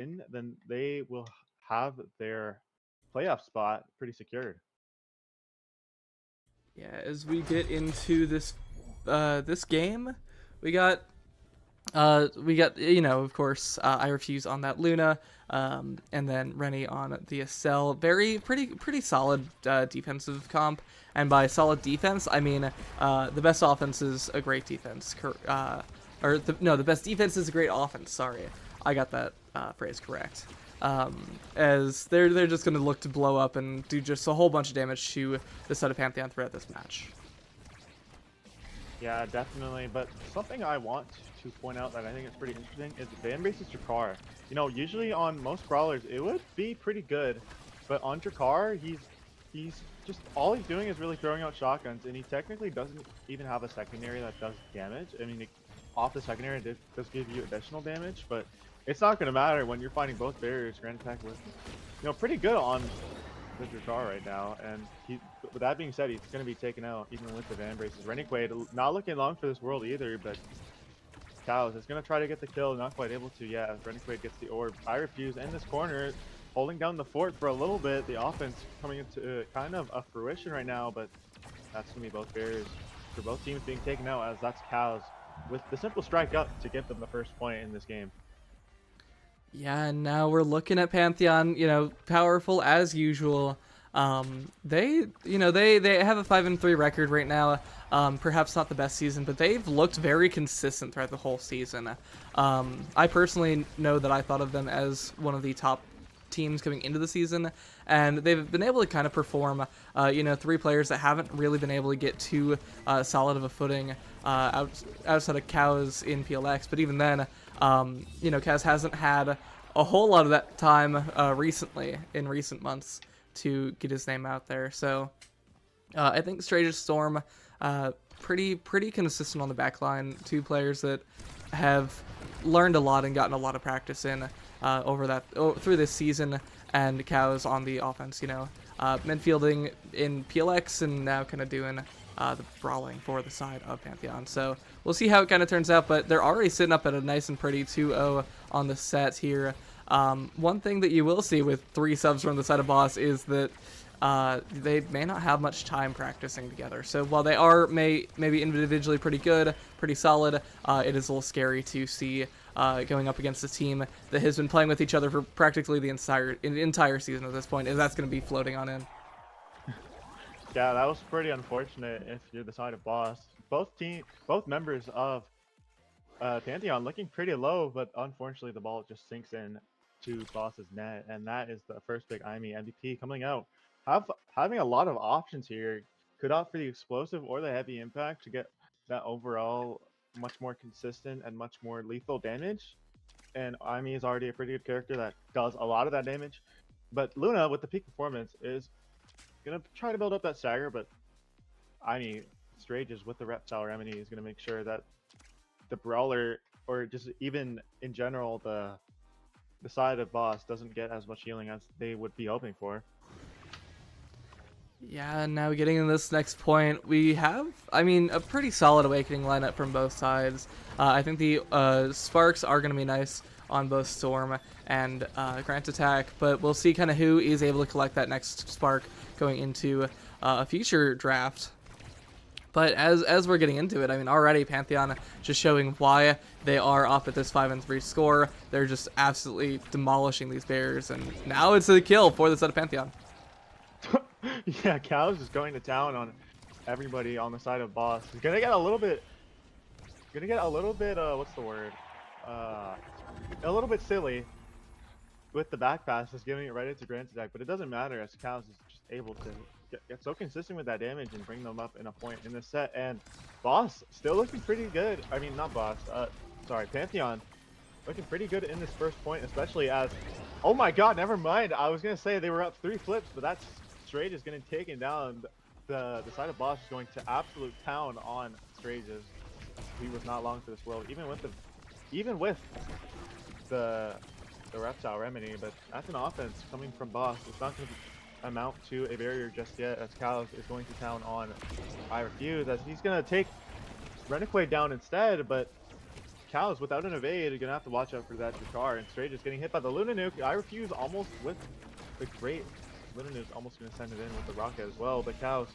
win, then they will have their playoff spot pretty secured. Yeah, as we get into this game, we got of course, I refuse on that Luna, and then Rennie on the Estelle. Pretty solid defensive comp, and by solid defense, I mean the best offense is a great defense. The best defense is a great offense. Sorry, I got that phrase correct. As they're just going to look to blow up and do just a whole bunch of damage to the side of Pantheon throughout this match. Yeah, definitely. But something I want to point out that I think is pretty interesting is Van Base's Jakar. You know, usually on most brawlers it would be pretty good, but on Jakar he's just all he's doing is really throwing out shotguns, and he technically doesn't even have a secondary that does damage. I mean, off the secondary it does give you additional damage, but it's not going to matter when you're fighting both barriers. Grand Attack was, pretty good on the Jakar right now, and with that being said, he's going to be taken out even with the Van Braces. Renegade not looking long for this world either, but Cows is going to try to get the kill, not quite able to yet as Renegade gets the orb. I refuse in this corner, holding down the fort for a little bit. The offense coming into kind of a fruition right now, but that's going to be both barriers for both teams being taken out, as that's Cows with the simple strike up to get them the first point in this game. Yeah, and now we're looking at Pantheon, powerful as usual. They have a 5-3 record right now. Perhaps not the best season, but they've looked very consistent throughout the whole season. I personally know that I thought of them as one of the top teams coming into the season, and they've been able to kind of perform, three players that haven't really been able to get too solid of a footing outside of Cows in PLX, but even then, Kaz hasn't had a whole lot of that time in recent months to get his name out there. So I think Strage's Storm, pretty consistent on the back line. Two players that have learned a lot and gotten a lot of practice in through this season, and Cows on the offense, midfielding in PLX and now kind of doing the brawling for the side of Pantheon. So we'll see how it kind of turns out, but they're already sitting up at a nice and pretty 2-0 on the set here. One thing that you will see with 3 subs from the side of Boss is that they may not have much time practicing together. So while they are maybe individually pretty good, pretty solid, it is a little scary to see going up against a team that has been playing with each other for practically the entire season at this point, and that's going to be floating on in. Yeah, that was pretty unfortunate if you're the side of Boss. Both members of Pantheon looking pretty low, but unfortunately the ball just sinks in to Boss's net, and that is the first big IME MVP coming out. Having a lot of options here, could opt for the explosive or the heavy impact to get that overall much more consistent and much more lethal damage. And IME is already a pretty good character that does a lot of that damage. But Luna, with the peak performance, is gonna try to build up that stagger, but Strages with the Reptile Remedy is gonna make sure that the brawler, or just even in general the side of Boss, doesn't get as much healing as they would be hoping for. Yeah, now getting in this next point, we have, a pretty solid Awakening lineup from both sides. I think the Sparks are going to be nice on both Storm and Grant Attack, but we'll see kind of who is able to collect that next Spark going into a future draft. But as we're getting into it, already Pantheon just showing why they are up at this 5-3 score. They're just absolutely demolishing these bears, and now it's a kill for the side of Pantheon. Yeah, Cows is going to town on everybody on the side of Boss. He's gonna get a little bit, what's the word? A little bit silly with the back pass, just giving it right into Grant Attack, but it doesn't matter as Cows is just able to get so consistent with that damage and bring them up in a point in the set. And Boss still looking pretty good. Not Boss, Pantheon looking pretty good in this first point, especially as, oh my god, never mind. I was gonna say they were up 3 flips, but that's Strage is going to take it down. The side of Boss is going to absolute town on Strages. He was not long for this world, even with the Reptile Remedy, but that's an offense coming from Boss. It's not going to amount to a barrier just yet, as Cows is going to town on I Refuse, as he's going to take Renegade down instead, but Cows without an evade are gonna have to watch out for that Jakar, and Stray just getting hit by the Luna Nuke. I refuse almost with the great Luna Nuke's almost gonna send it in with the rocket as well, but Cows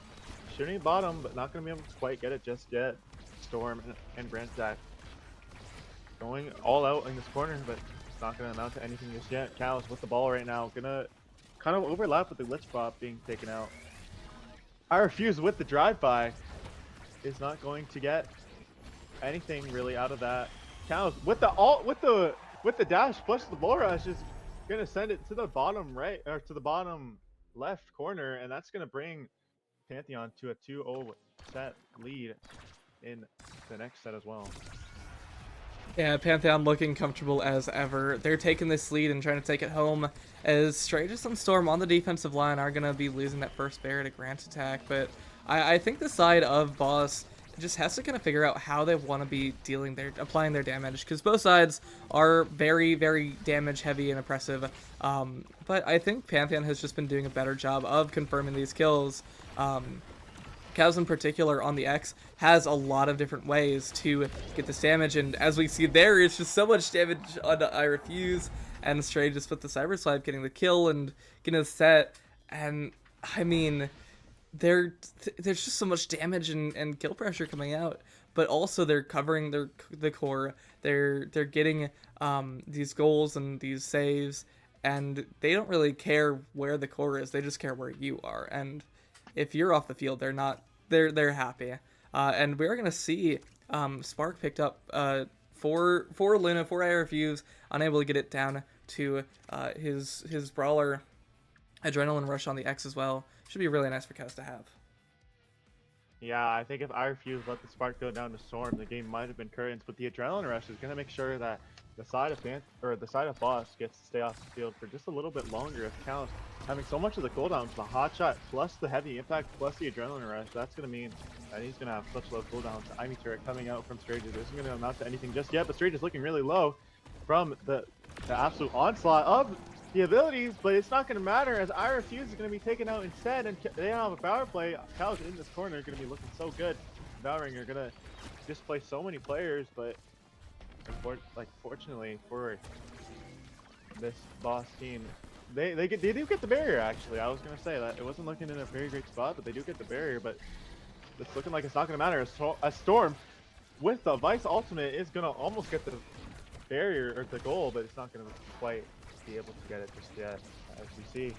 shooting bottom, but not gonna be able to quite get it just yet. Storm and Grand Stack going all out in this corner, but it's not gonna amount to anything just yet. Cows with the ball right now, gonna kind of overlap with the glitch bot being taken out. I refuse with the drive-by is not going to get anything really out of that. Cows with the ult with the dash plus the bull rush is gonna send it to the bottom right or to the bottom left corner, and that's gonna bring Pantheon to a 2-0 set lead in the next set as well. Yeah, Pantheon looking comfortable as ever. They're taking this lead and trying to take it home, as Stratus and Storm on the defensive line are going to be losing that first barrier to Grant attack. But I think the side of Boss just has to kind of figure out how they want to be applying their damage, because both sides are very, very damage heavy and oppressive. But I think Pantheon has just been doing a better job of confirming these kills. Cows in particular on the X has a lot of different ways to get this damage, and as we see there, it's just so much damage on I Refuse, and Stray just with the Cyber Swipe getting the kill and getting the set, and I mean, there's just so much damage and kill pressure coming out, but also they're covering the core, they're getting these goals and these saves, and they don't really care where the core is, they just care where you are, and if you're off the field, they're happy. And we're gonna see Spark picked up for Luna, for I Refuse, unable to get it down to his brawler. Adrenaline Rush on the X as well. Should be really nice for Kaz to have. Yeah, I think if I Refuse let the Spark go down to Storm, the game might have been Curtains, but the Adrenaline Rush is gonna make sure that the side of Boss gets to stay off the field for just a little bit longer. If Cows having so much of the cooldowns, the hot shot plus the heavy impact plus the Adrenaline Rush, that's gonna mean that he's gonna have such low cooldowns. The Ivy turret coming out from Strages isn't gonna amount to anything just yet, but Strages looking really low from the absolute onslaught of the abilities, but it's not gonna matter as I Refuse is gonna be taken out instead, and they don't have a power play. Cows in this corner are gonna be looking so good. Devouring are gonna display so many players, but fortunately for this Boss team, they do get the barrier. Actually, I was gonna say that it wasn't looking in a very great spot, but they do get the barrier. But it's looking like it's not gonna matter. A Storm with the Vice ultimate is gonna almost get the barrier or the goal, but it's not gonna quite be able to get it just yet. As we see,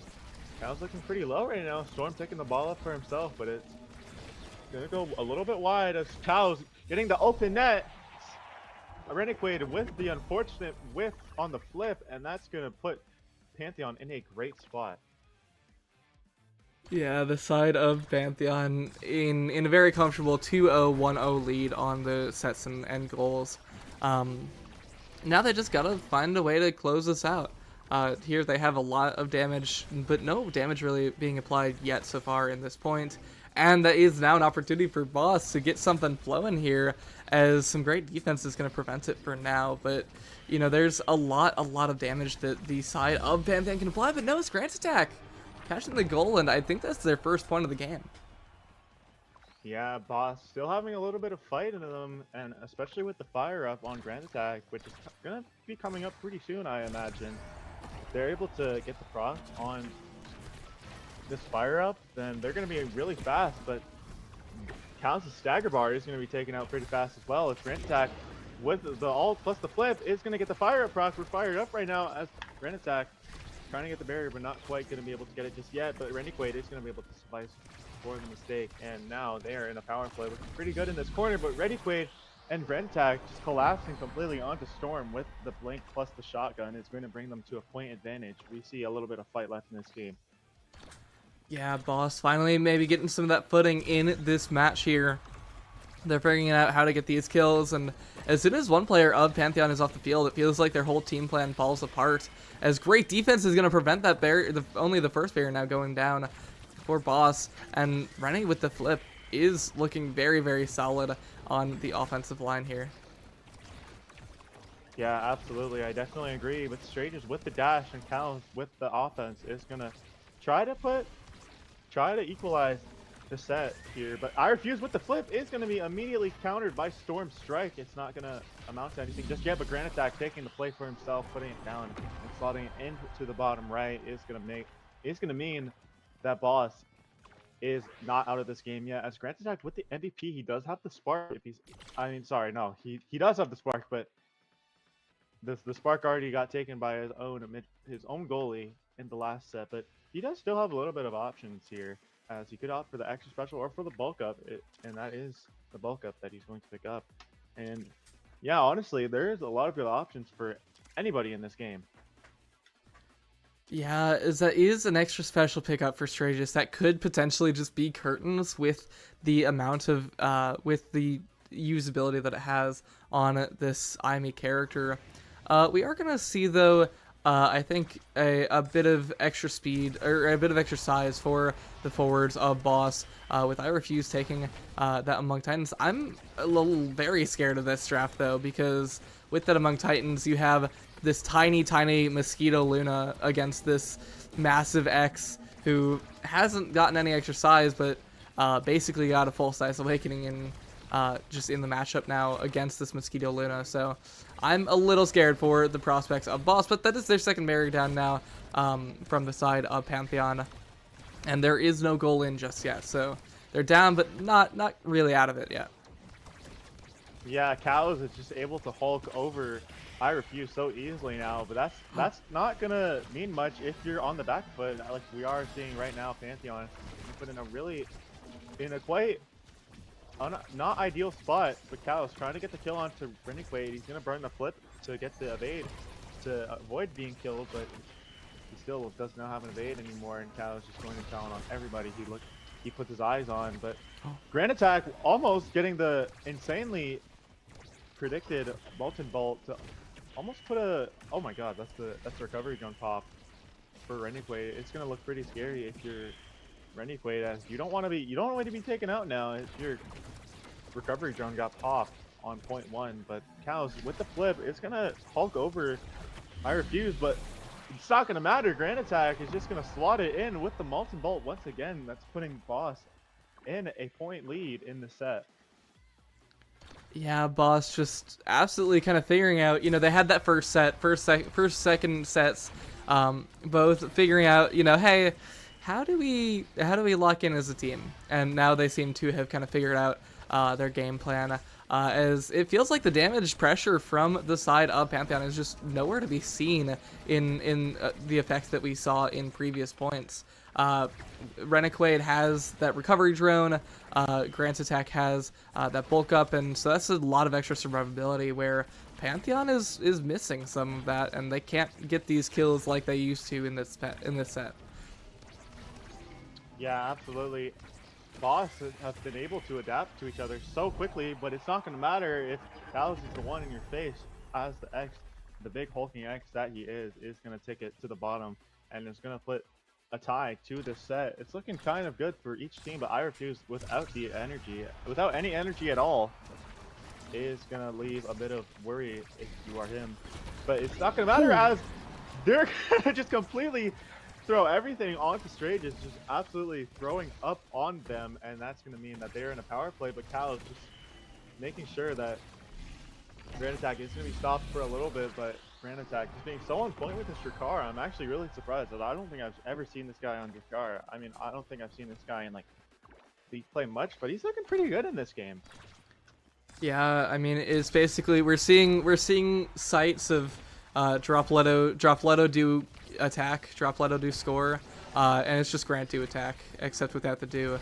Cal's looking pretty low right now. Storm taking the ball up for himself, but it's gonna go a little bit wide as Cal's getting the open net. Renegade with the unfortunate whiff on the flip, and that's gonna put Pantheon in a great spot. Yeah, the side of Pantheon in a very comfortable 2-0, 1-0 lead on the sets and goals. Now they just gotta find a way to close this out. Here they have a lot of damage, but no damage really being applied yet so far in this point. And that is now an opportunity for Boss to get something flowing here, as some great defense is going to prevent it for now. But, you know, there's a lot of damage that the side of Pantheon can apply, but no, it's Grant's attack. Catching the goal, and I think that's their first point of the game. Yeah, Boss still having a little bit of fight in them, and especially with the fire up on Grand Attack, which is going to be coming up pretty soon, I imagine. If they're able to get the proc on this fire up, then they're going to be really fast, but Cows' stagger bar is going to be taken out pretty fast as well. If Grand Attack with the ult plus the flip is going to get the fire up proc. We're fired up right now as Grand Attack trying to get the barrier, but not quite going to be able to get it just yet. But Renegade is going to be able to suffice for the mistake, and now they are in a power play, looking pretty good in this corner. But Renegade and Grand Attack just collapsing completely onto Storm with the blink plus the shotgun is going to bring them to a point advantage. We see a little bit of fight left in this game. Yeah, Boss finally maybe getting some of that footing in this match here. They're figuring out how to get these kills, and as soon as one player of Pantheon is off the field, it feels like their whole team plan falls apart, as great defense is going to prevent that barrier, only the first barrier now going down for Boss, and Rennie with the flip is looking very, very solid on the offensive line here. Yeah, absolutely. I definitely agree. But Strangers with the dash and Cal with the offense is going to try to equalize the set here, but I Refuse with the flip is going to be immediately countered by Storm Strike. It's not going to amount to anything just yet, but Grand Attack taking the play for himself, putting it down and slotting it into the bottom right is going to mean that Boss is not out of this game yet. As Grand Attack with the MVP, he does have the spark. If he's, I mean, sorry, no, he does have the spark, but the spark already got taken by his own goalie in the last set. But he does still have a little bit of options here, as he could opt for the extra special or for the bulk up, and that is the bulk up that he's going to pick up. And yeah, honestly, there's a lot of good options for anybody in this game. Yeah, is an extra special pickup for Strategist that could potentially just be curtains with the amount of with the usability that it has on this IME character. We are gonna see though, I think a bit of extra speed or a bit of extra size for the forwards of Boss with I Refuse taking that Among Titans. I'm a little very scared of this draft though, because with that Among Titans you have this tiny Mosquito Luna against this massive X who hasn't gotten any extra size, but basically got a full size awakening in just in the matchup now against this Mosquito Luna. So I'm a little scared for the prospects of Boss, but that is their second barrier down now from the side of Pantheon, and there is no goal in just yet. So they're down, but not really out of it yet. Yeah, Cows is just able to Hulk over I Refuse so easily now, but that's not gonna mean much if you're on the back foot, like we are seeing right now. Pantheon put in a quite not ideal spot, but Cows trying to get the kill onto Renegade. He's gonna burn the flip to get the evade to avoid being killed, but he still does not have an evade anymore, and Cows just going to challenge on everybody he puts his eyes on. But Grand Attack almost getting the insanely predicted Molten Bolt to almost put a, oh my god, that's the recovery drone pop for Renegade. It's gonna look pretty scary if you're Renegade, as you don't want to be taken out now if your recovery drone got popped on point 1. But Cows with the flip, it's gonna Hulk over I Refuse, but it's not gonna matter. Grand Attack is just gonna slot it in with the Molten Bolt once again. That's putting Boss in a point lead in the set. Yeah, Boss just absolutely kind of figuring out, they had that second sets, both figuring out, hey, how do we lock in as a team? And now they seem to have kind of figured out their game plan, as it feels like the damage pressure from the side of Pantheon is just nowhere to be seen in the effects that we saw in previous points. Renegade has that recovery drone, Grand Attack has that bulk up, and so that's a lot of extra survivability where Pantheon is missing some of that, and they can't get these kills like they used to in this set. Yeah, absolutely. Boss have been able to adapt to each other so quickly, but it's not going to matter if Cows is the one in your face, as the X, the big hulking X that he is going to take it to the bottom, and it's going to put a tie to this set. It's looking kind of good for each team, but I Refuse without any energy at all is going to leave a bit of worry if you are him. But it's not going to matter, as they're going to just completely throw everything onto Strategist, just absolutely throwing up on them, and that's going to mean that they're in a power play, but Cal is just making sure that Grand Attack is going to be stopped for a little bit, but Grand Attack just being so on point with his Shakar. I'm actually really surprised that I don't think I've ever seen this guy on Shakar. I mean, I don't think I've seen this guy in League play much, but he's looking pretty good in this game. Yeah, I mean, it's basically we're seeing sights of drop Leto do attack, drop Leto do score, and it's just Grant do attack, except without the do,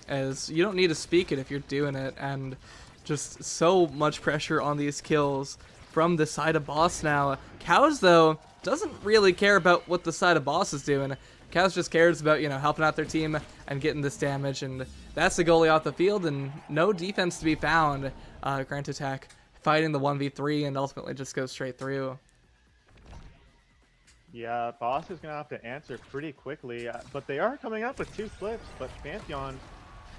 as you don't need to speak it if you're doing it, and just so much pressure on these kills from the side of Boss now. Cows, though, doesn't really care about what the side of Boss is doing. Cows just cares about, helping out their team and getting this damage, and that's the goalie off the field, and no defense to be found. Grant Attack fighting the 1v3 and ultimately just goes straight through. Yeah, Boss is going to have to answer pretty quickly, but they are coming up with 2 flips, but Pantheon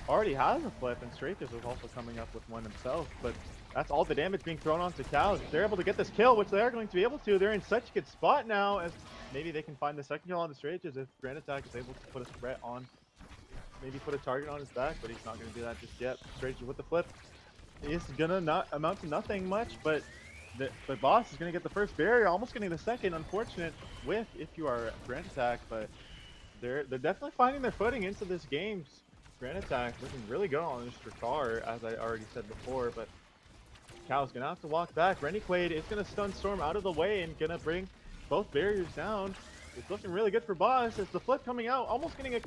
already has a flip, and Strategist is also coming up with one himself, but that's all the damage being thrown onto Cows. They're able to get this kill, which they are going to be able to. They're in such a good spot now, as maybe they can find the second kill on the Strategist if Grand Attack is able to put a threat on maybe put a target on his back, but he's not going to do that just yet. Straight with the flip is going to not amount to nothing much, but the boss is going to get the first barrier, almost getting the second. Unfortunate with if you are Grand Attack, but they're definitely finding their footing into this game. Grand Attack looking really good on this Drakkar, as I already said before, but Cal's going to have to walk back. Rennequaid is going to stun Storm out of the way and going to bring both barriers down. It's looking really good for Boss. As the flip coming out, almost getting a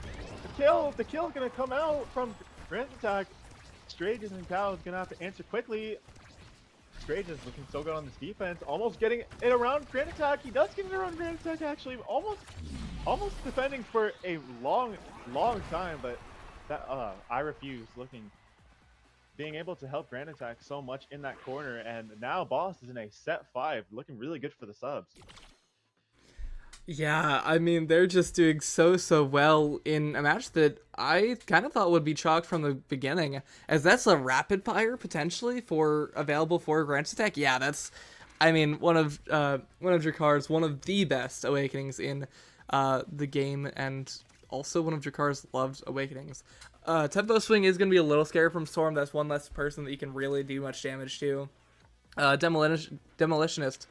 kill. The kill is going to come out from Grand Attack. Strages and Cal is going to have to answer quickly. Strages looking so good on this defense. Almost getting it around Grand Attack. He does get it around Grand Attack, actually. Almost defending for a long time, but that I refuse being able to help Grand Attack so much in that corner, and now Boss is in a set 5, looking really good for the subs. Yeah, I mean, they're just doing so well in a match that I kind of thought would be chalked from the beginning, as that's a rapid fire potentially available for Grand Attack. Yeah, that's, I mean, one of Drakkar's one of the best awakenings in the game, and also one of Drakkar's loved awakenings. Tempo Swing is going to be a little scary from Storm. That's one less person that you can really do much damage to. Demolitionist,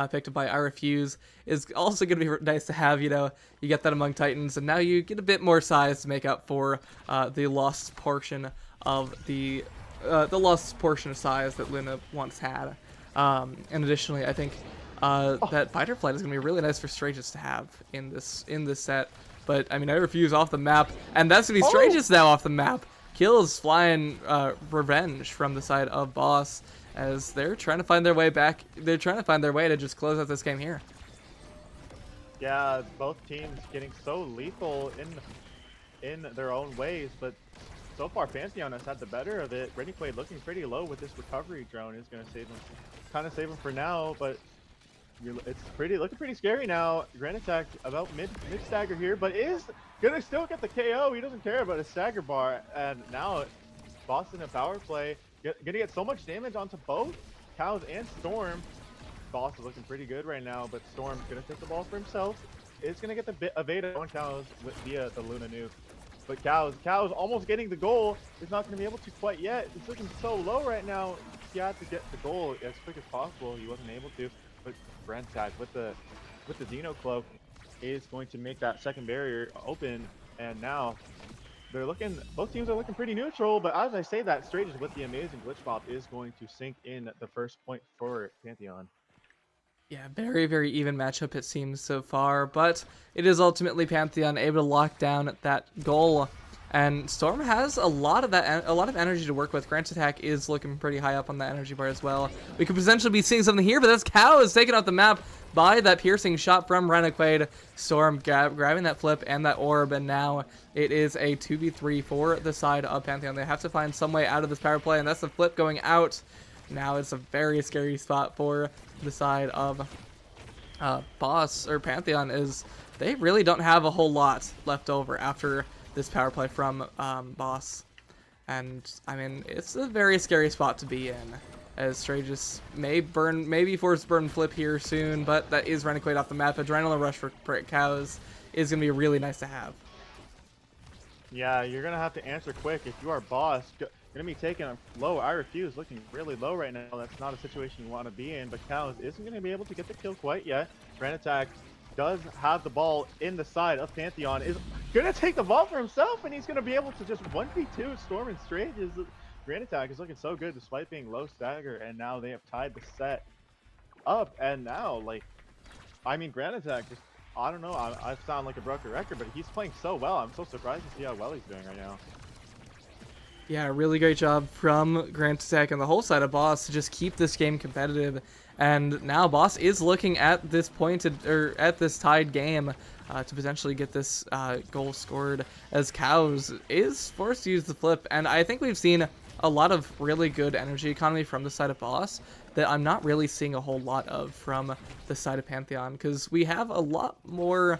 picked up by I Refuse, is also going to be nice to have. You know, you get that among Titans, and now you get a bit more size to make up for the lost portion of the lost portion of size that Luna once had. And additionally, I think that Fighter Flight is going to be really nice for Strages to have in this set. But I mean, I Refuse off the map, and that's going to be Strages now off the map. Kills flying revenge from the side of Boss, as they're trying to find their way back. They're trying to find their way to just close out this game here. Yeah, both teams getting so lethal in their own ways, but so far Pantheon has had the better of it. Rennequaid looking pretty low with this recovery drone is going to save him for now, but it's looking pretty scary now. Grand Attack about mid stagger here, but is gonna still get the KO. He doesn't care about his stagger bar, and now Boss in a power play, gonna get so much damage onto both Cows and Storm. Boss is looking pretty good right now, but Storm's gonna take the ball for himself. It's gonna get the evade on Cows via the Luna nuke. But Cows almost getting the goal. Is not gonna be able to quite yet. It's looking so low right now. He had to get the goal as quick as possible. He wasn't able to. But Grand Attack with the Xeno Cloak is going to make that second barrier open, and now both teams are looking pretty neutral. But as I say that, Strages with the amazing glitch pop is going to sink in the first point for Pantheon. Yeah, very even matchup it seems so far, but it is ultimately Pantheon able to lock down that goal. And Storm has a lot of energy to work with. Grand Attack is looking pretty high up on the energy bar as well. We could potentially be seeing something here, but that's Cows taken off the map by that piercing shot from Rennequaid. Storm grabbing that flip and that orb, and now it is a 2v3 for the side of Pantheon. They have to find some way out of this power play, and that's the flip going out. Now it's a very scary spot for the side of Boss, or Pantheon, is they really don't have a whole lot left over after this power play from Boss. And I mean, it's a very scary spot to be in, as Strages may be forced to burn flip here soon, but that is Rennequaid off the map. Adrenaline rush for Cows is going to be really nice to have. Yeah, you're going to have to answer quick if you are Boss. Going to be taking a low. I Refuse looking really low right now. That's not a situation you want to be in, but Cows isn't going to be able to get the kill quite yet. Grand Attack does have the ball in the side of Pantheon, is going to take the ball for himself, and he's going to be able to just 1v2 Storm and Strages. Grand Attack is looking so good despite being low stagger, and now they have tied the set up. And now, like, I mean, Grand Attack just, I don't know, I sound like a broken record, but he's playing so well. I'm so surprised to see how well he's doing right now. Yeah, really great job from Grand Attack and the whole side of Boss to just keep this game competitive. And now Boss is looking at this at this tied game to potentially get this goal scored, as Cows is forced to use the flip. And I think we've seen a lot of really good energy economy from the side of Boss that I'm not really seeing a whole lot of from the side of Pantheon, because we have a lot more,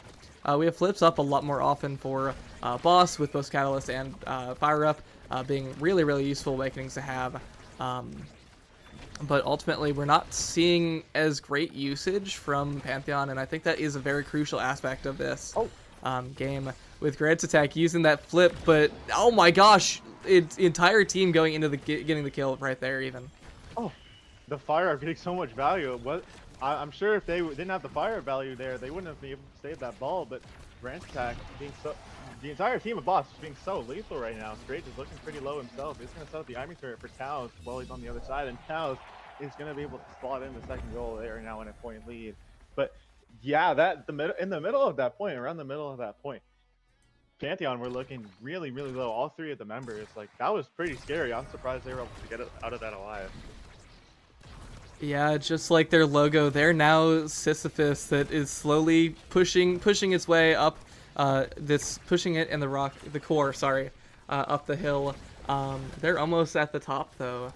we have flips up a lot more often for Boss, with both Catalyst and Fire Up being really useful awakenings to have. But ultimately, we're not seeing as great usage from Pantheon, and I think that is a very crucial aspect of this. game with Grant's attack using that flip, but oh my gosh, its entire team going into the getting the kill right there even. Oh, the fire are getting so much value. What I'm sure if they didn't have the fire value there, they wouldn't have been able to save that ball. But Grant's attack being so, the entire team of Boss is being so lethal right now. Straight is looking pretty low himself. He's going to set up the Ivy turret for Cows while he's on the other side, and Cows is going to be able to slot in the second goal. They are now in a point lead. But yeah, in the middle of that point, around the middle of that point, Pantheon were looking really, really low. All three of the members, like that was pretty scary. I'm surprised they were able to get it out of that alive. Yeah, just like their logo, they're now Sisyphus that is slowly pushing its way up. Pushing it in the core. Sorry, up the hill. They're almost at the top though.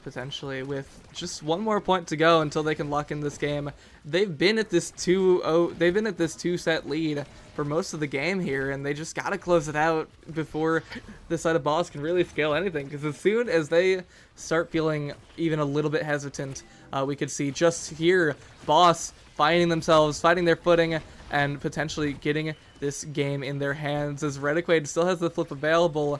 Potentially with just one more point to go until they can lock in this game. They've been at this 2-0. They've been at this 2-set lead for most of the game here, and they just gotta close it out before this side of Boss can really scale anything. Because as soon as they start feeling even a little bit hesitant, we could see just here Boss finding their footing, and potentially getting this game in their hands. As Rediquade still has the flip available,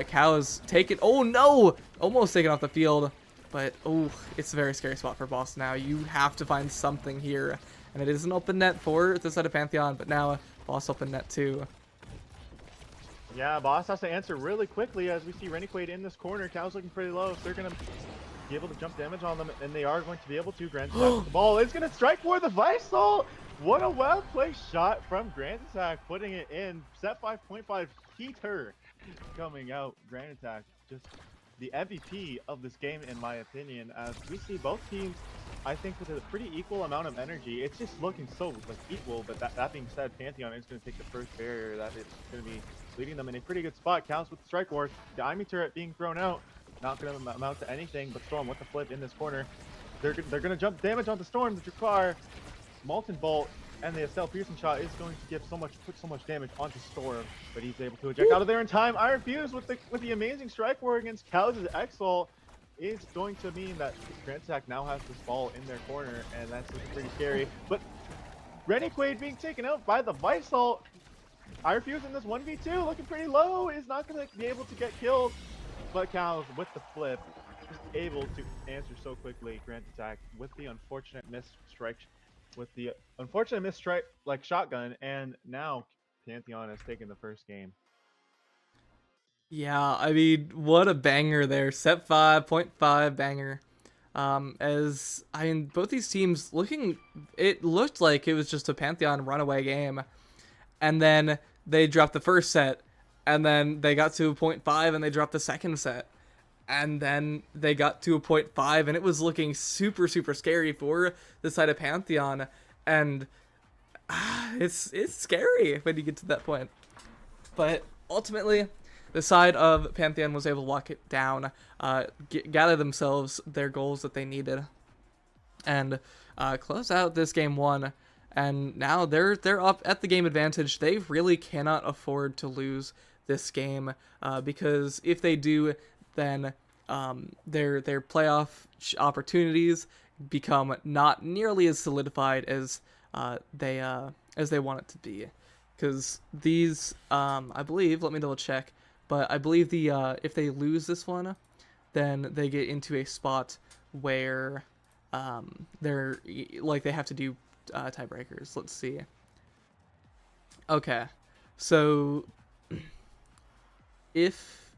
Cows take it. Oh no! Almost taken off the field, but oh, it's a very scary spot for Boss now. You have to find something here, and it is an open net for the side of Pantheon, but now Boss open net too. Yeah, Boss has to answer really quickly as we see Reniquade in this corner. Cows looking pretty low. If they're going to be able to jump damage on them, and they are going to be able to. Grant the ball is going to strike for the Visol. What a well-placed shot from Grand Attack, putting it in. Set 5.5 Peter coming out. Grand Attack, just the MVP of this game, in my opinion, as we see both teams, I think, with a pretty equal amount of energy. It's just looking so like equal, but that being said, Pantheon is going to take the first barrier. That is going to be leading them in a pretty good spot. Counts with the strike ward. The Ivy turret being thrown out. Not going to amount to anything, but Storm with the flip in this corner. They're going to jump damage onto Storm, the Dracar, Molten Bolt, and the Estelle Pearson shot is going to put so much damage onto Storm, but he's able to eject out of there in time. Iron Fuse with the amazing strike war against Cows' X-Ult is going to mean that Grand Attack now has this ball in their corner, and that's looking pretty scary. But Reniquade being taken out by the Visol. Iron Fuse in this 1v2 looking pretty low, is not going to be able to get killed. But Cows with the flip, just able to answer so quickly. Grand Attack with the unfortunate misstrike, like shotgun, and now Pantheon has taken the first game. Yeah, I mean, what a banger there. Set 5.5 banger. As I mean, both these teams it looked like it was just a Pantheon runaway game, and then they dropped the first set, and then they got to a 0.5 and they dropped the second set, and then they got to a 0.5 and it was looking super, super scary for the side of Pantheon, and it's scary when you get to that point. But ultimately, the side of Pantheon was able to lock it down, gather themselves their goals that they needed, and close out this game 1. And now they're up at the game advantage. They really cannot afford to lose this game, because if they do, then their playoff opportunities become not nearly as solidified as they want it to be. Because these, I believe, let me double check, but I believe if they lose this one, then they get into a spot where they have to do tiebreakers. Let's see. Okay, so if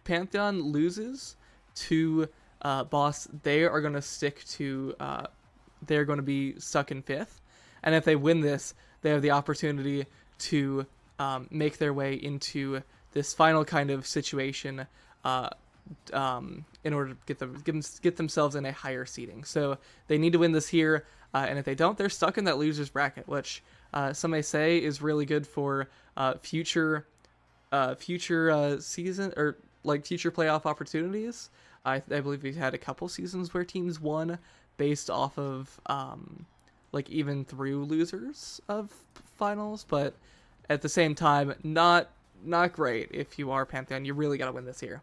Pantheon loses to Boss, they are going to stick to they're going to be stuck in 5th, and if they win this, they have the opportunity to make their way into this final kind of situation in order to get themselves in a higher seeding. So they need to win this here, and if they don't, they're stuck in that loser's bracket, which some may say is really good for future season, or like future playoff opportunities. I believe we've had a couple seasons where teams won based off of like even through losers of finals, but at the same time, not great. If you are Pantheon, you really got to win this here.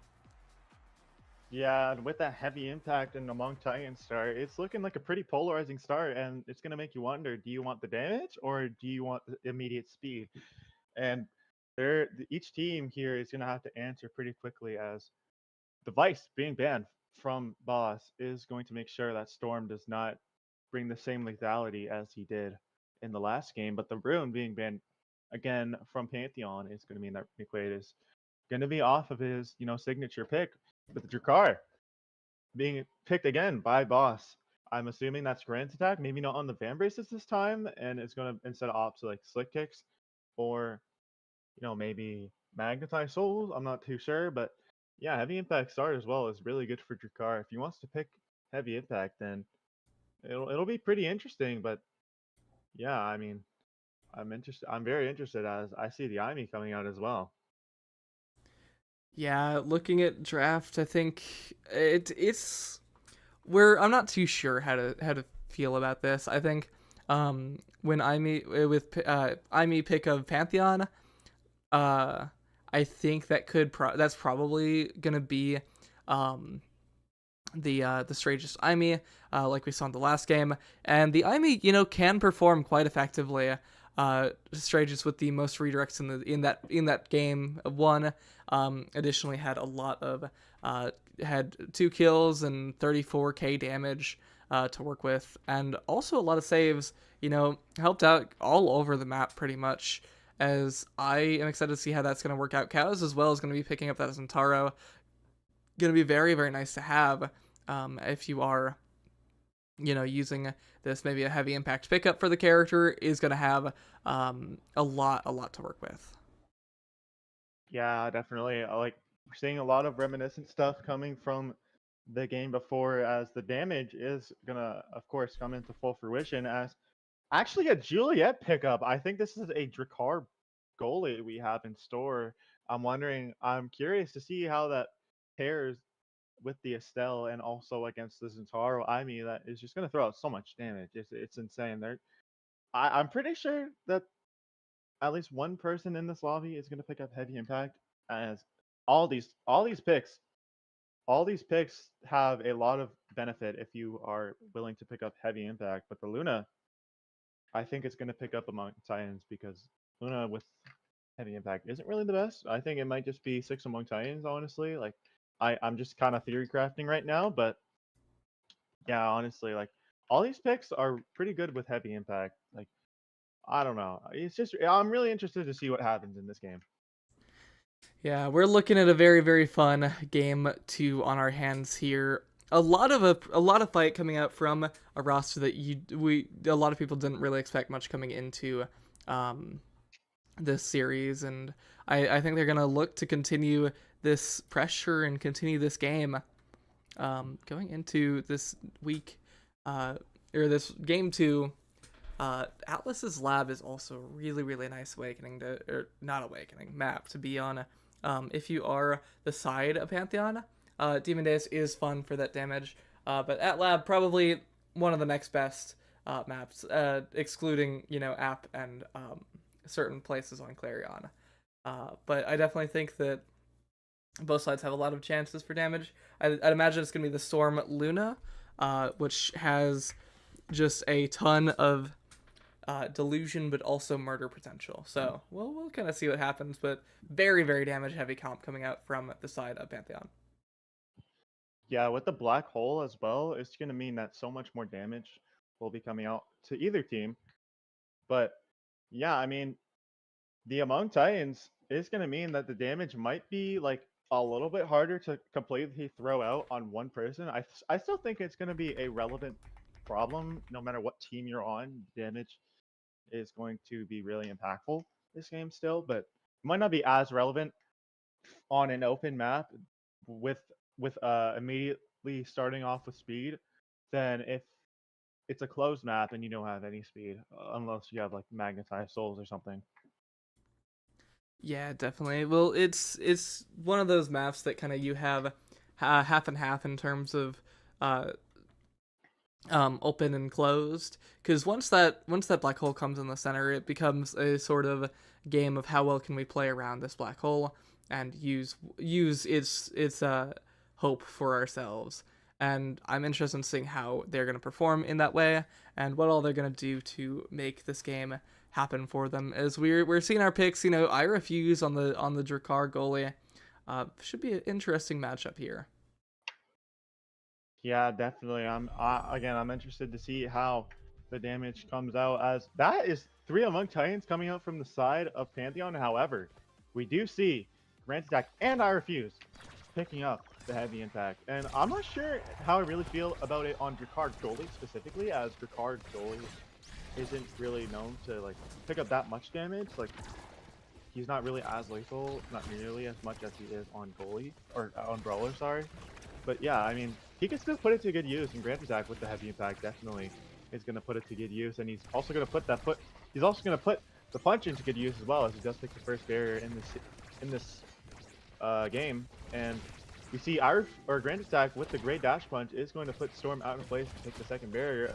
Yeah, and with that heavy impact and among Titan start, it's looking like a pretty polarizing start, and it's going to make you wonder, do you want the damage or do you want the immediate speed? and each team here is going to have to answer pretty quickly, as the Vice being banned from Boss is going to make sure that Storm does not bring the same lethality as he did in the last game. But the Rune being banned again from Pantheon is going to mean that McQuaid is going to be off of his, signature pick with the Drakkar being picked again by Boss. I'm assuming that's Grand Attack, maybe not on the Van Braces this time, and it's going to, instead of opt to like Slick Kicks or, maybe Magnetize Souls. I'm not too sure, but yeah, Heavy Impact start as well is really good for Drakkar. If he wants to pick Heavy Impact, then it'll be pretty interesting. But yeah, I mean, I'm interested. I'm very interested as I see the IME coming out as well. Yeah, looking at draft, I think it's where I'm not too sure how to feel about this. I think when IME pick of Pantheon, I think that's probably gonna be the strangest IME, like we saw in the last game, and the IME can perform quite effectively. Strategist with the most redirects in that game won. Additionally, had a lot of had 2 kills and 34k damage to work with, and also a lot of saves. Helped out all over the map pretty much. As I am excited to see how that's going to work out. Cows as well is going to be picking up that Zentaro. Going to be very, very nice to have if you are using this, maybe a heavy impact pickup for the character is going to have a lot to work with. Yeah, definitely. Like we're seeing a lot of reminiscent stuff coming from the game before, as the damage is gonna, of course, come into full fruition as actually a Juliet pickup. I think this is a Drakkar goalie we have in store. I'm curious to see how that pairs with the Estelle and also against the Zentaro. I mean, that is just gonna throw out so much damage. It's insane. I'm pretty sure that at least one person in this lobby is gonna pick up heavy impact, as all these picks have a lot of benefit if you are willing to pick up heavy impact. But the Luna, I think it's going to pick up among Titans, because Luna with heavy impact isn't really the best. I think it might just be 6 among Titans, honestly. Like I'm just kind of theory crafting right now, but yeah, honestly, like all these picks are pretty good with heavy impact. Like I don't know. It's just I'm really interested to see what happens in this game. Yeah, we're looking at a very, very fun game 2 on our hands here. A lot of fight coming out from a roster that a lot of people didn't really expect much coming into this series, and I think they're gonna look to continue this pressure and continue this game going into this week or this game 2. Atlas's Lab is also a really, really nice map to be on. If you are the side of Pantheon, Demon Days is fun for that damage. But At Lab, probably one of the next best maps, excluding, App and certain places on Clarion. But I definitely think that both sides have a lot of chances for damage. I'd imagine it's going to be the Storm Luna, which has just a ton of delusion, but also murder potential. So we'll kind of see what happens, but very, very damage heavy comp coming out from the side of Pantheon. Yeah, with the black hole as well, it's going to mean that so much more damage will be coming out to either team. But yeah, I mean, the Among Titans is going to mean that the damage might be like a little bit harder to completely throw out on one person. I still think it's going to be a relevant problem no matter what team you're on. Damage is going to be really impactful this game still, but it might not be as relevant on an open map with immediately starting off with speed than if it's a closed map and you don't have any speed, unless you have like magnetized souls or something. Yeah, definitely. Well, it's one of those maps that kind of you have half and half in terms of uh, open and closed. Because once that black hole comes in the center, it becomes a sort of game of how well can we play around this black hole and use its hope for ourselves. And I'm interested in seeing how they're going to perform in that way and what all they're going to do to make this game happen for them. As we're seeing our picks, you know, I refuse on the Drakkar goalie. Should be an interesting matchup here. Yeah, definitely. I'm interested to see how the damage comes out, as that is 3 Among Titans coming out from the side of Pantheon. However, we do see Grant Attack and I Refuse picking up the heavy impact. And I'm not sure how I really feel about it on Drakkar goalie specifically, as Drakkar goalie isn't really known to like pick up that much damage. Like, he's not really as lethal, not nearly as much as he is on goalie, or on brawler, sorry. But yeah, I mean, he can still put it to good use, and Grant Attack with the heavy impact definitely is going to put it to good use, and he's also going to put he's also going to put the punch into good use as well, as he does pick the first barrier in this game. And we see Grant Attack with the great dash punch is going to put Storm out in place to take the second barrier.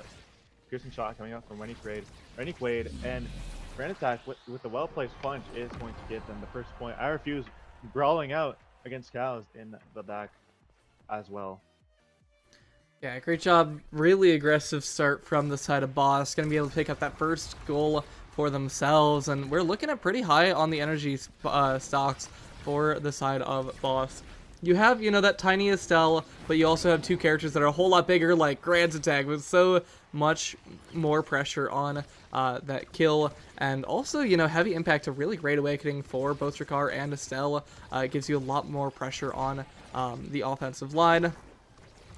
Piercing shot coming out from Rennie and Grant Attack with the well-placed punch is going to get them the first point. I Refuse brawling out against Cows in the back as well. Yeah, great job. Really aggressive start from the side of Boss. Going to be able to pick up that first goal for themselves. And we're looking at pretty high on the energy stocks for the side of Boss. You have, you know, that tiny Estelle, but you also have two characters that are a whole lot bigger, like Grant Attack, with so much more pressure on that kill. And also, you know, heavy impact, a really great awakening for both Drakkar and Estelle. It gives you a lot more pressure on the offensive line,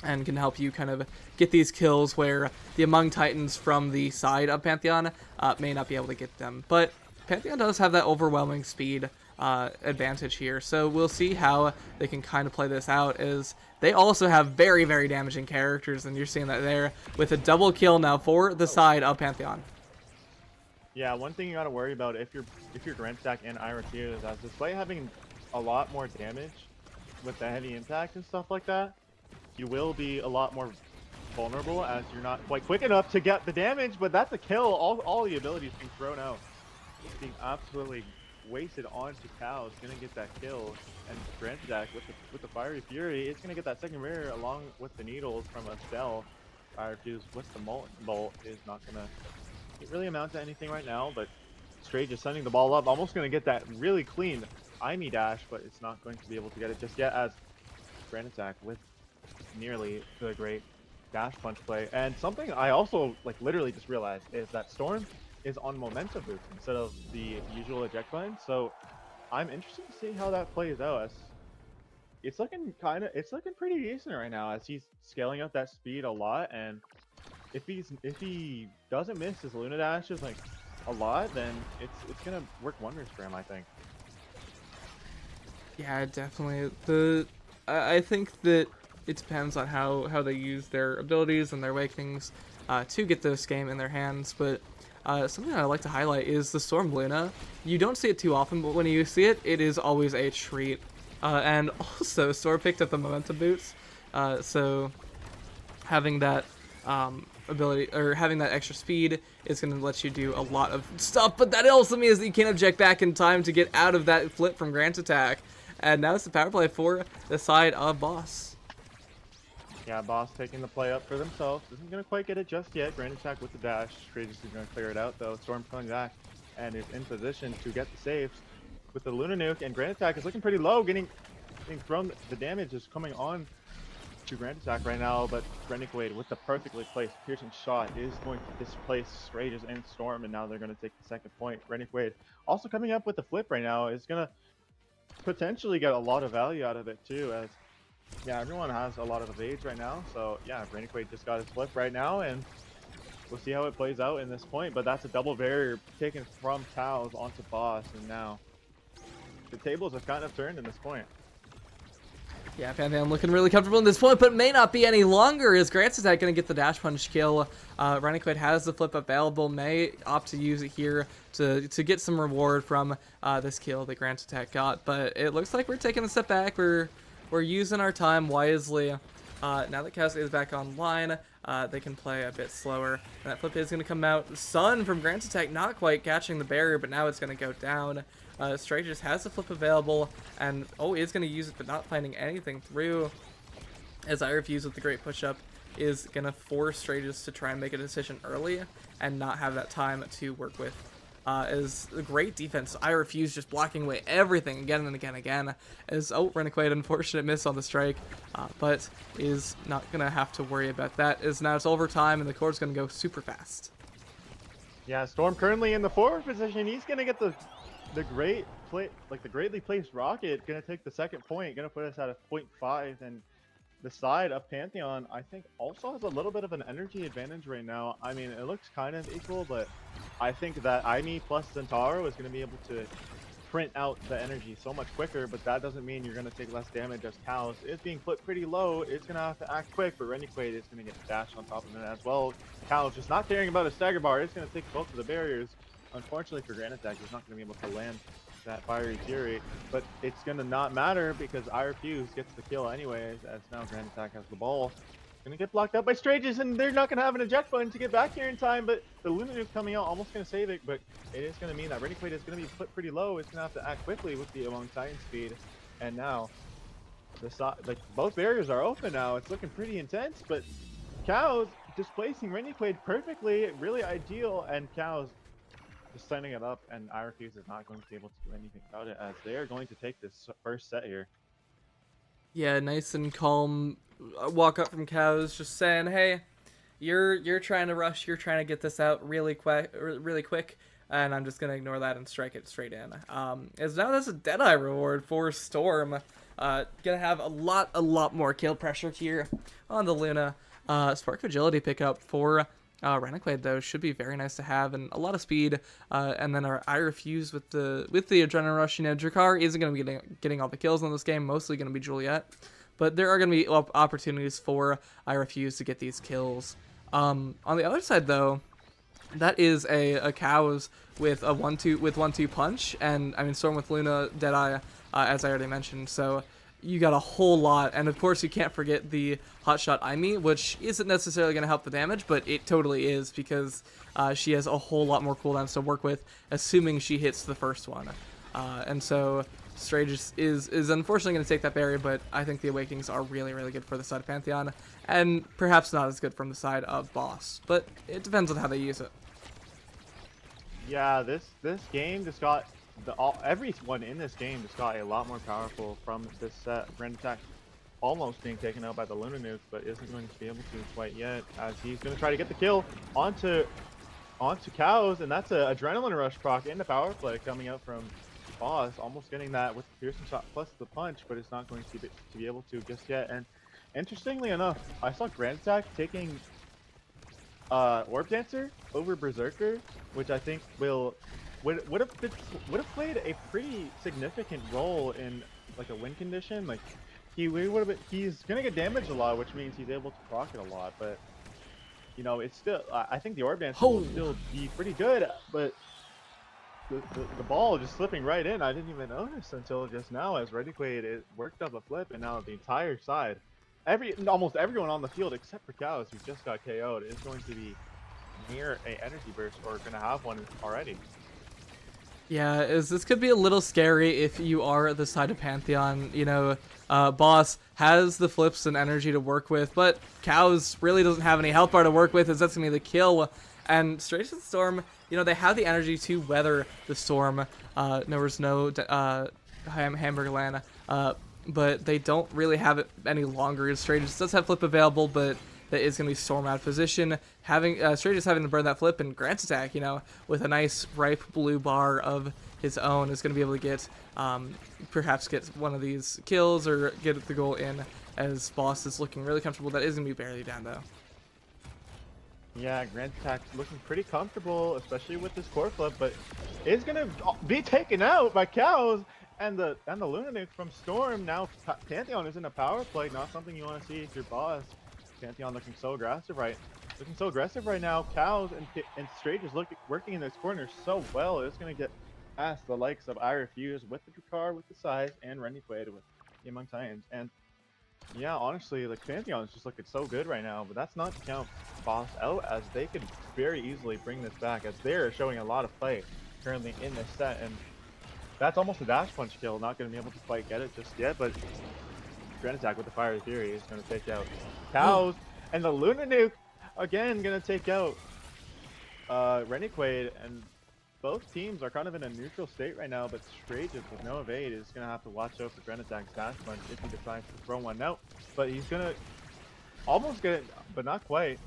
and can help you kind of get these kills where the Among Titans from the side of Pantheon may not be able to get them. But Pantheon does have that overwhelming speed advantage here, so we'll see how they can kind of play this out, as they also have very, very damaging characters, and you're seeing that there with a double kill now for the side of Pantheon. Yeah, one thing you gotta worry about if you're Grant Attack and I Refuse is that despite having a lot more damage with the heavy impact and stuff like that, you will be a lot more vulnerable, as you're not quite quick enough to get the damage. But that's a kill. All the abilities being thrown out, being absolutely wasted onto Cows. Gonna get that kill, and Grant Attack with the Fiery Fury is gonna get that second mirror along with the needles from Estelle. I Refuse with the Molten Bolt is not gonna really amount to anything right now, but Stray just sending the ball up, almost gonna get that really clean Imi dash, but it's not going to be able to get it just yet, as Grant Attack with nearly the great dash punch play. And something I also like literally just realized is that Storm is on momentum boost instead of the usual eject button, so I'm interested to see how that plays out, as it's looking pretty decent right now, as he's scaling up that speed a lot. And if he doesn't miss his Luna dashes like a lot, then it's gonna work wonders for him, I think. Yeah, definitely. I think that it depends on how they use their abilities and their awakenings to get this game in their hands. But something I like to highlight is the Storm Luna. You don't see it too often, but when you see it, it is always a treat. And also, Storm picked up the momentum boots, so having that ability, or having that extra speed, is going to let you do a lot of stuff. But that also means that you can't eject back in time to get out of that flip from Grant Attack. And now it's the power play for the side of Boss. Yeah, Boss taking the play up for themselves. Isn't going to quite get it just yet. Grant Attack with the dash. Courageous is going to clear it out, though. Storm coming back and is in position to get the saves with the Luna Nuke. And Grant Attack is looking pretty low, getting thrown. The damage is coming on to Grant Attack right now, but Renegade with the perfectly placed piercing shot is going to displace Courageous and Storm, and now they're going to take the second point. Renegade also coming up with the flip right now is going to potentially get a lot of value out of it too, as yeah, everyone has a lot of evades right now. So yeah, Renegade just got his flip right now, and we'll see how it plays out in this point. But that's a double barrier taken from Cows onto Boss, and now the tables have kind of turned in this point. Yeah, Pantheon looking really comfortable in this point, but may not be any longer. Is Grant Attack going to get the dash punch kill? Renegade has the flip available, may opt to use it here to get some reward from this kill that Grant Attack got. But it looks like we're taking a step back. We're using our time wisely. Now that Cascade is back online, they can play a bit slower. And that flip is going to come out. Sun from Grant Attack not quite catching the barrier, but now it's going to go down. Stray just has the flip available, and is going to use it, but not finding anything through. As I Refuse with the great push-up is going to force Stray just to try and make a decision early and not have that time to work with is a great defense. I Refuse just blocking away everything again and again and again. As Renegade, unfortunate miss on the strike, but is not gonna have to worry about that. As now it's overtime and the core's gonna go super fast. Yeah, Storm currently in the forward position. He's gonna get the greatly placed rocket. Gonna take the second point. Gonna put us at a 0.5, and the side of Pantheon, I think, also has a little bit of an energy advantage right now. I mean, it looks kind of equal, but I think that Aimi plus Centauro is going to be able to print out the energy so much quicker, but that doesn't mean you're going to take less damage as Cows is being put pretty low. It's going to have to act quick, but Renegade is going to get dashed on top of it as well. Cows just not caring about a stagger bar. It's going to take both of the barriers. Unfortunately for Grand Attack, he's not going to be able to land that Fiery Fury, but it's going to not matter because I Refuse gets the kill anyways, as now Grand Attack has the ball. Gonna get blocked out by Strages, and they're not gonna have an eject button to get back here in time, but the Luna Nuke coming out almost gonna save it, but it is gonna mean that Renegade is gonna be put pretty low. It's gonna have to act quickly with the Among Titan speed, and now both barriers are open now. It's looking pretty intense, but Cows displacing Renegade perfectly, really ideal, and Cows just setting it up, and I Refuse is not going to be able to do anything about it, as they are going to take this first set here. Yeah, nice and calm walk up from Cows, just saying, hey, you're trying to rush, you're trying to get this out really quick, and I'm just gonna ignore that and strike it straight in. As now there's a Deadeye reward for Storm. Gonna have a lot more kill pressure here on the Luna. Spark of Agility pickup for Renegade though should be very nice to have, and a lot of speed. And then our I Refuse with the Adrenaline Rush. You know, Drakkar isn't going to be getting all the kills in this game, mostly going to be Juliet. But there are going to be opportunities for I Refuse to get these kills. On the other side though, that is a Cows with a 1-2 punch, and I mean Storm with Luna, Deadeye, as I already mentioned. So you got a whole lot, and of course you can't forget the Hotshot Aimi, which isn't necessarily going to help the damage, but it totally is, because she has a whole lot more cooldowns to work with, assuming she hits the first one. And so Strage is unfortunately going to take that barrier, but I think the Awakenings are really good for the side of Pantheon, and perhaps not as good from the side of Boss, but it depends on how they use it. Yeah, this game just got everyone in this game just got a lot more powerful from this set. Grand Attack almost being taken out by the Luna Nuke, but isn't going to be able to quite yet, as he's going to try to get the kill onto Cows, and that's a Adrenaline Rush proc into power play coming out from Boss, almost getting that with the Fearsome Shot plus the punch, but it's not going to be able to just yet. And interestingly enough, I saw Grand Attack taking Orb Dancer over Berserker, which I think would have played a pretty significant role in like a win condition. Like he's gonna get damaged a lot, which means he's able to proc it a lot. But you know, it's still I think the Orb Dancer will still be pretty good. But the ball just slipping right in, I didn't even notice until just now, as Renegade worked up a flip, and now the entire side, almost everyone on the field except for Cows, who just got KO'd, is going to be near a energy burst, or gonna have one already. Yeah, this could be a little scary if you are the side of Pantheon. You know, Boss has the flips and energy to work with, but Cows really doesn't have any health bar to work with, as that's going to be the kill. And Straight to the Storm, you know, they have the energy to weather the storm. There's no Hamburger Land, but they don't really have it any longer. Straight does have flip available, but that is going to be Storm out of position. Straight is having to burn that flip, and Grand Attack, you know, with a nice ripe blue bar of his own, is going to be able to get, perhaps get one of these kills or get the goal in, as Boss is looking really comfortable. That is going to be barely down though. Yeah, Grand Attack looking pretty comfortable, especially with this core flip, but is going to be taken out by Cows, and the Luna Nuke from Storm. Now Pantheon is in a power play, not something you want to see if you're Boss. Pantheon looking so aggressive right now. Cows and Straight is working in this corner so well. It's going to get past the likes of I Refuse with the Drakkar, with the size, and Renegade with the Among Titans. And yeah, honestly, like Pantheon is just looking so good right now, but that's not to count Boss out, as they could very easily bring this back, as they're showing a lot of play currently in this set. And that's almost a dash punch kill. Not going to be able to quite get it just yet, but Grand Attack with the Fiery Fury is going to take out Cows, and the Luna Nuke again going to take out Renegade, and both teams are kind of in a neutral state right now, but Stratus with no evade is going to have to watch out for Grenadak's dash punch if he decides to throw one out. But he's going to almost get it, but not quite.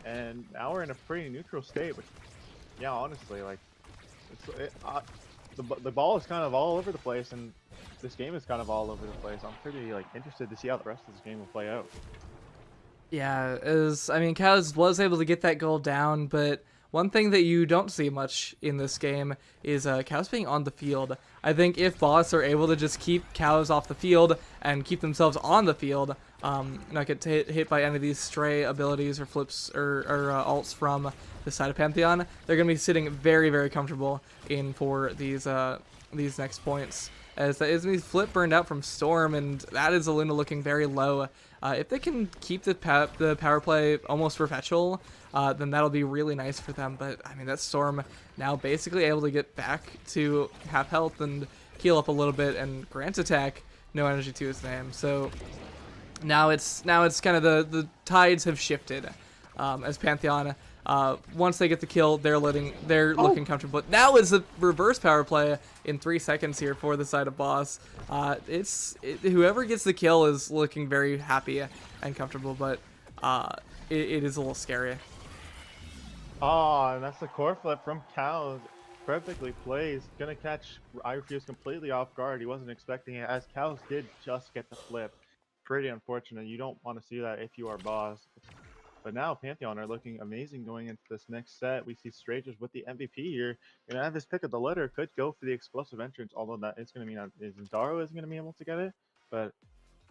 And now we're in a pretty neutral state, which, yeah, honestly, like, the ball is kind of all over the place, and this game is kind of all over the place. I'm pretty, like, interested to see how the rest of this game will play out. Yeah, I mean, Cows was able to get that goal down, but one thing that you don't see much in this game is Cows being on the field. I think if Boss are able to just keep Cows off the field and keep themselves on the field, not get hit by any of these stray abilities or flips or ults from the side of Pantheon, they're going to be sitting very, very comfortable in for these next points. As that Izmi's flip burned out from Storm, and that is Aluna looking very low. If they can keep the power play almost perpetual, then that'll be really nice for them. But, I mean, that Storm now basically able to get back to half health and heal up a little bit, and Grant Attack, no energy to his name. So now it's kind of the tides have shifted as Pantheon. Once they get the kill, they're looking comfortable. But now is the reverse power play in 3 seconds here for the side of Boss. Whoever gets the kill is looking very happy and comfortable, but it is a little scary. Oh, and that's the core flip from Cows. Perfectly placed. Gonna catch I Refuse completely off guard. He wasn't expecting it, as Cows did just get the flip. Pretty unfortunate. You don't want to see that if you are Boss. But now Pantheon are looking amazing going into this next set. We see Strangers with the MVP here. Gonna have his pick of the litter. Could go for the explosive entrance, although that is going to mean that Zendaro isn't going to be able to get it. But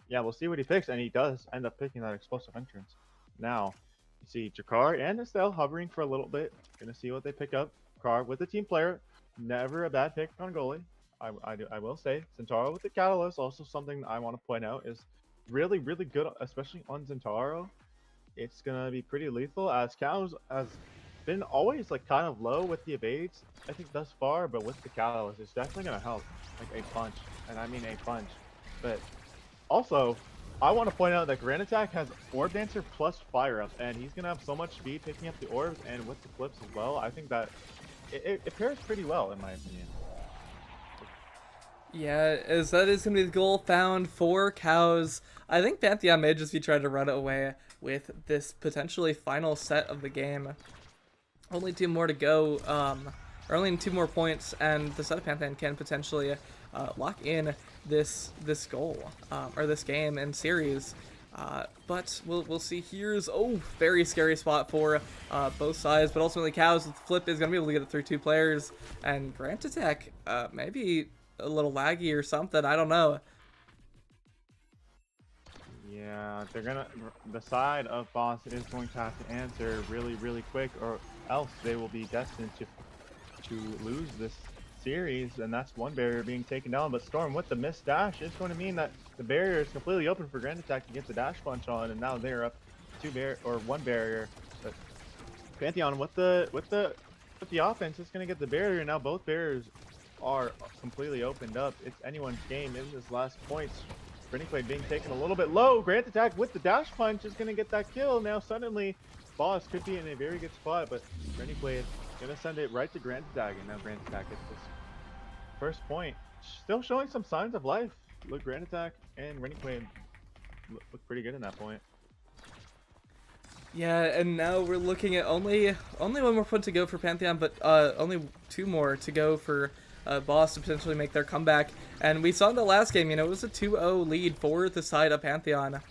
yeah, we'll see what he picks, and he does end up picking that explosive entrance. Now, you see Jakar and Estelle hovering for a little bit. Gonna see what they pick up. Car with the team player. Never a bad pick on goalie. I will say. Zentaro with the Catalyst, also something I want to point out, is really, really good, especially on Zentaro. It's gonna be pretty lethal, as Cows has been always like kind of low with the evades, I think, thus far, but with the Catalyst, it's definitely gonna help, like a punch, and I mean a punch. But also, I want to point out that Grand Attack has Orb Dancer plus Fire Up, and he's gonna have so much speed picking up the orbs and with the flips as well. I think that it pairs pretty well, in my opinion. Yeah, as that is going to be the goal found for Cows. I think Pantheon may just be trying to run it away with this potentially final set of the game. Only 2 more to go, or only 2 more points, and the side of Pantheon can potentially lock in this goal, or this game and series. But we'll see. Here's, very scary spot for both sides, but ultimately Cows with the flip is going to be able to get it through 2 players, and Grant Attack, maybe a little laggy or something, I don't know. Yeah, the side of Boss is going to have to answer really, really quick, or else they will be destined to lose this series, and that's one barrier being taken down. But Storm with the missed dash is going to mean that the barrier is completely open for Grand Attack to get the dash punch on, and now they're up 1 barrier. But Pantheon with the offense is going to get the barrier. Now both barriers are completely opened up. It's anyone's game in this last points. Rennequade being taken a little bit low. Grant Attack with the dash punch is going to get that kill. Now suddenly Boss could be in a very good spot, but Rennequade going to send it right to Grant Attack, and now Grant Attack gets this first point. Still showing some signs of life. Look, Grant Attack and Rennequade look pretty good in that point. Yeah, and now we're looking at only 1 more point to go for Pantheon, but only 2 more to go for Boss to potentially make their comeback. And we saw in the last game, it was a 2-0 lead for the side of Pantheon,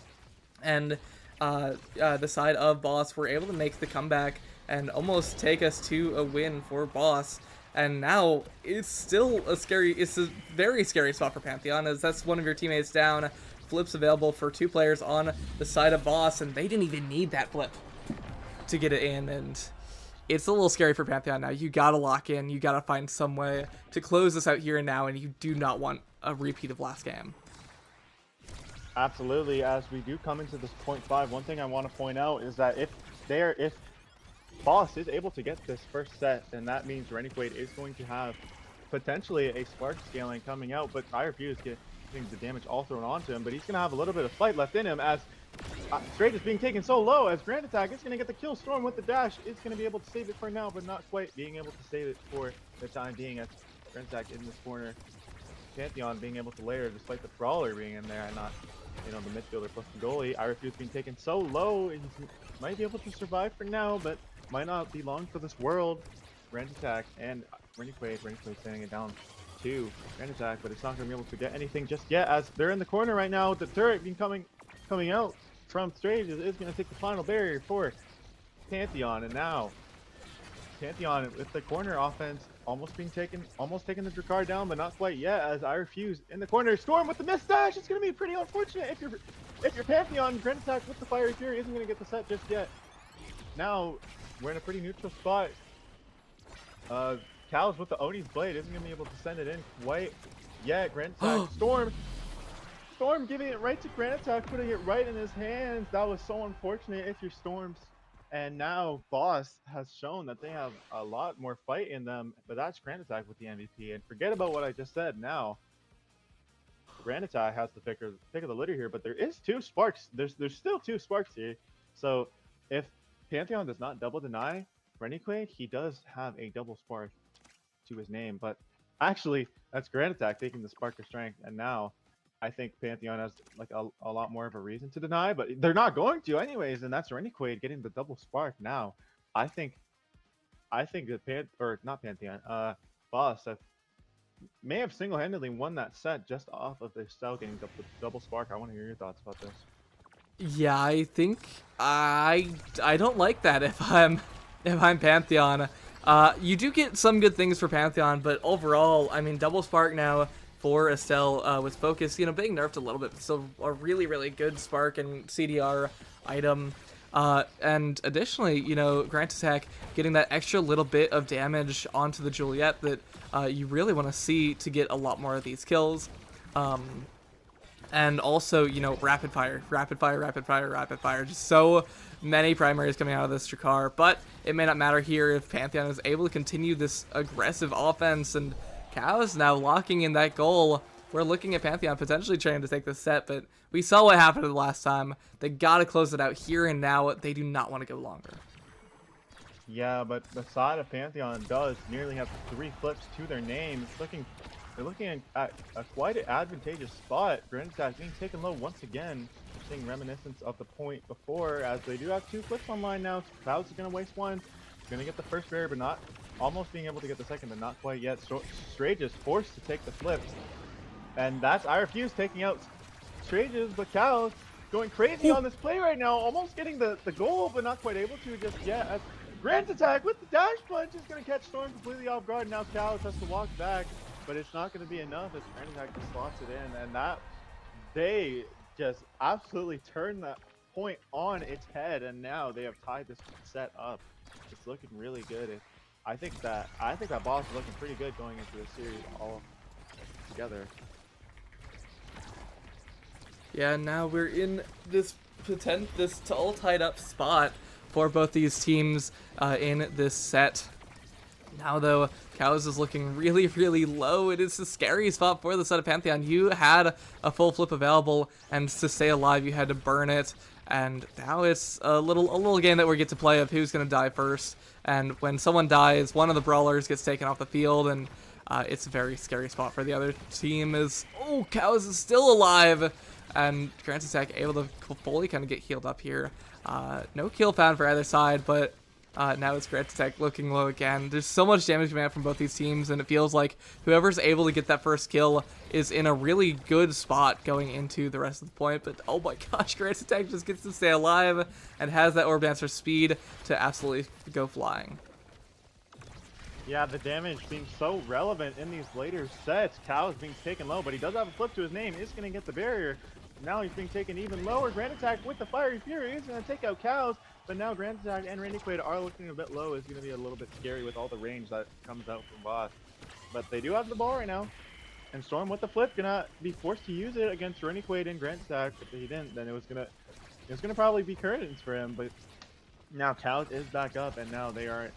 and the side of Boss were able to make the comeback and almost take us to a win for Boss. And now it's still it's a very scary spot for Pantheon, as that's one of your teammates down. Flips available for 2 players on the side of Boss, and they didn't even need that flip to get it in, and it's a little scary for Pantheon now. You gotta lock in, you gotta find some way to close this out here and now, and you do not want a repeat of last game. Absolutely. As we do come into this point 5, one thing I want to point out is that if Boss is able to get this first set, then that means Rennequade is going to have potentially a spark scaling coming out, but I Refuse getting the damage all thrown onto him, but he's going to have a little bit of fight left in him, as Straight is being taken so low, as Grand Attack is going to get the kill. Storm with the dash is going to be able to save it for now, but not quite being able to save it for the time being as Grand Attack in this corner. Pantheon being able to layer despite the Brawler being in there and not, you know, the midfielder plus the goalie. Irefuse being taken so low, he might be able to survive for now, but might not be long for this world. Grand Attack and Rennequade sending it down to Grand Attack, but it's not going to be able to get anything just yet as they're in the corner right now. The turret being coming out from Strage is going to take the final barrier for Pantheon, and now Pantheon with the corner offense almost taking the Drakkar down, but not quite yet as Irefuse in the corner. Storm with the missed dash. It's going to be pretty unfortunate if you're Pantheon. Grand Attack with the Fiery Fury isn't going to get the set just yet. Now we're in a pretty neutral spot. Cows with the Oni's Blade isn't going to be able to send it in quite yet. Grand Attack, Storm giving it right to Grand Attack, putting it right in his hands. That was so unfortunate if you're Storms. And now Boss has shown that they have a lot more fight in them, but that's Grand Attack with the MVP. And forget about what I just said. Now Grand Attack has the pick of the litter here, but there is 2 sparks. There's still 2 sparks here. So if Pantheon does not double deny Rennequade, he does have a double spark to his name. But actually, that's Grand Attack taking the spark of strength, and now I think Pantheon has like a lot more of a reason to deny, but they're not going to anyways, and that's Rennequade getting the double spark now. I think that Boss may have single-handedly won that set just off of their cell getting double spark. I want to hear your thoughts about this. Yeah, I think I don't like that if I'm Pantheon. You do get some good things for Pantheon, but overall, I mean, double spark now for Estelle with focus, you know, being nerfed a little bit, but still a really, really good spark and CDR item. And additionally, you know, Grand Attack getting that extra little bit of damage onto the Juliet that you really want to see to get a lot more of these kills. And also, you know, rapid fire, just so many primaries coming out of this Drakkar, but it may not matter here if Pantheon is able to continue this aggressive offense, and Cows now locking in that goal. We're looking at Pantheon potentially trying to take this set, but we saw what happened the last time. They gotta close it out here and now. They do not want to go longer. Yeah, but the side of Pantheon does nearly have 3 flips to their name. They're looking at a quite an advantageous spot. Grand Attack being taken low once again. We're seeing reminiscence of the point before, as they do have 2 flips online now. Clouds is going to waste 1. He's going to get the first barrier, but not almost being able to get the second, but not quite yet. Strage is forced to take the flips. And that's Irefuse taking out Strages, but Cows going crazy on this play right now. Almost getting the goal, but not quite able to just yet. As Grand Attack with the dash punch is going to catch Storm completely off guard. Now Cows has to walk back, but it's not going to be enough as Grand Attack just slots it in. And that, they just absolutely turned that point on its head, and now they have tied this set up. It's looking really good. I think that Boss is looking pretty good going into this series all together. Yeah, now we're in this all tied up spot for both these teams in this set. Now though, Cows is looking really, really low. It is a scary spot for the set of Pantheon. You had a full flip available, and to stay alive, you had to burn it. And now it's a little game that we get to play of who's gonna die first. And when someone dies, one of the brawlers gets taken off the field, and it's a very scary spot for the other team. Cows is still alive, and Grand Attack able to fully kind of get healed up here. No kill found for either side, but now it's Grand Attack looking low again. There's so much damage coming out from both these teams, and it feels like whoever's able to get that first kill is in a really good spot going into the rest of the point. But oh my gosh, Grand Attack just gets to stay alive and has that Orb Dancer speed to absolutely go flying. Yeah, the damage being so relevant in these later sets. Cows being taken low, but he does have a flip to his name. Is going to get the barrier. Now he's being taken even lower. Grand Attack with the Fiery Fury is going to take out Cows. But now Grand Attack and Rennequade are looking a bit low. It's going to be a little bit scary with all the range that comes out from Boss. But they do have the ball right now. And Storm with the flip gonna be forced to use it against Rennequade and Grand Attack. If he didn't, then it was gonna probably be curtains for him. But now Cows is back up, and now they are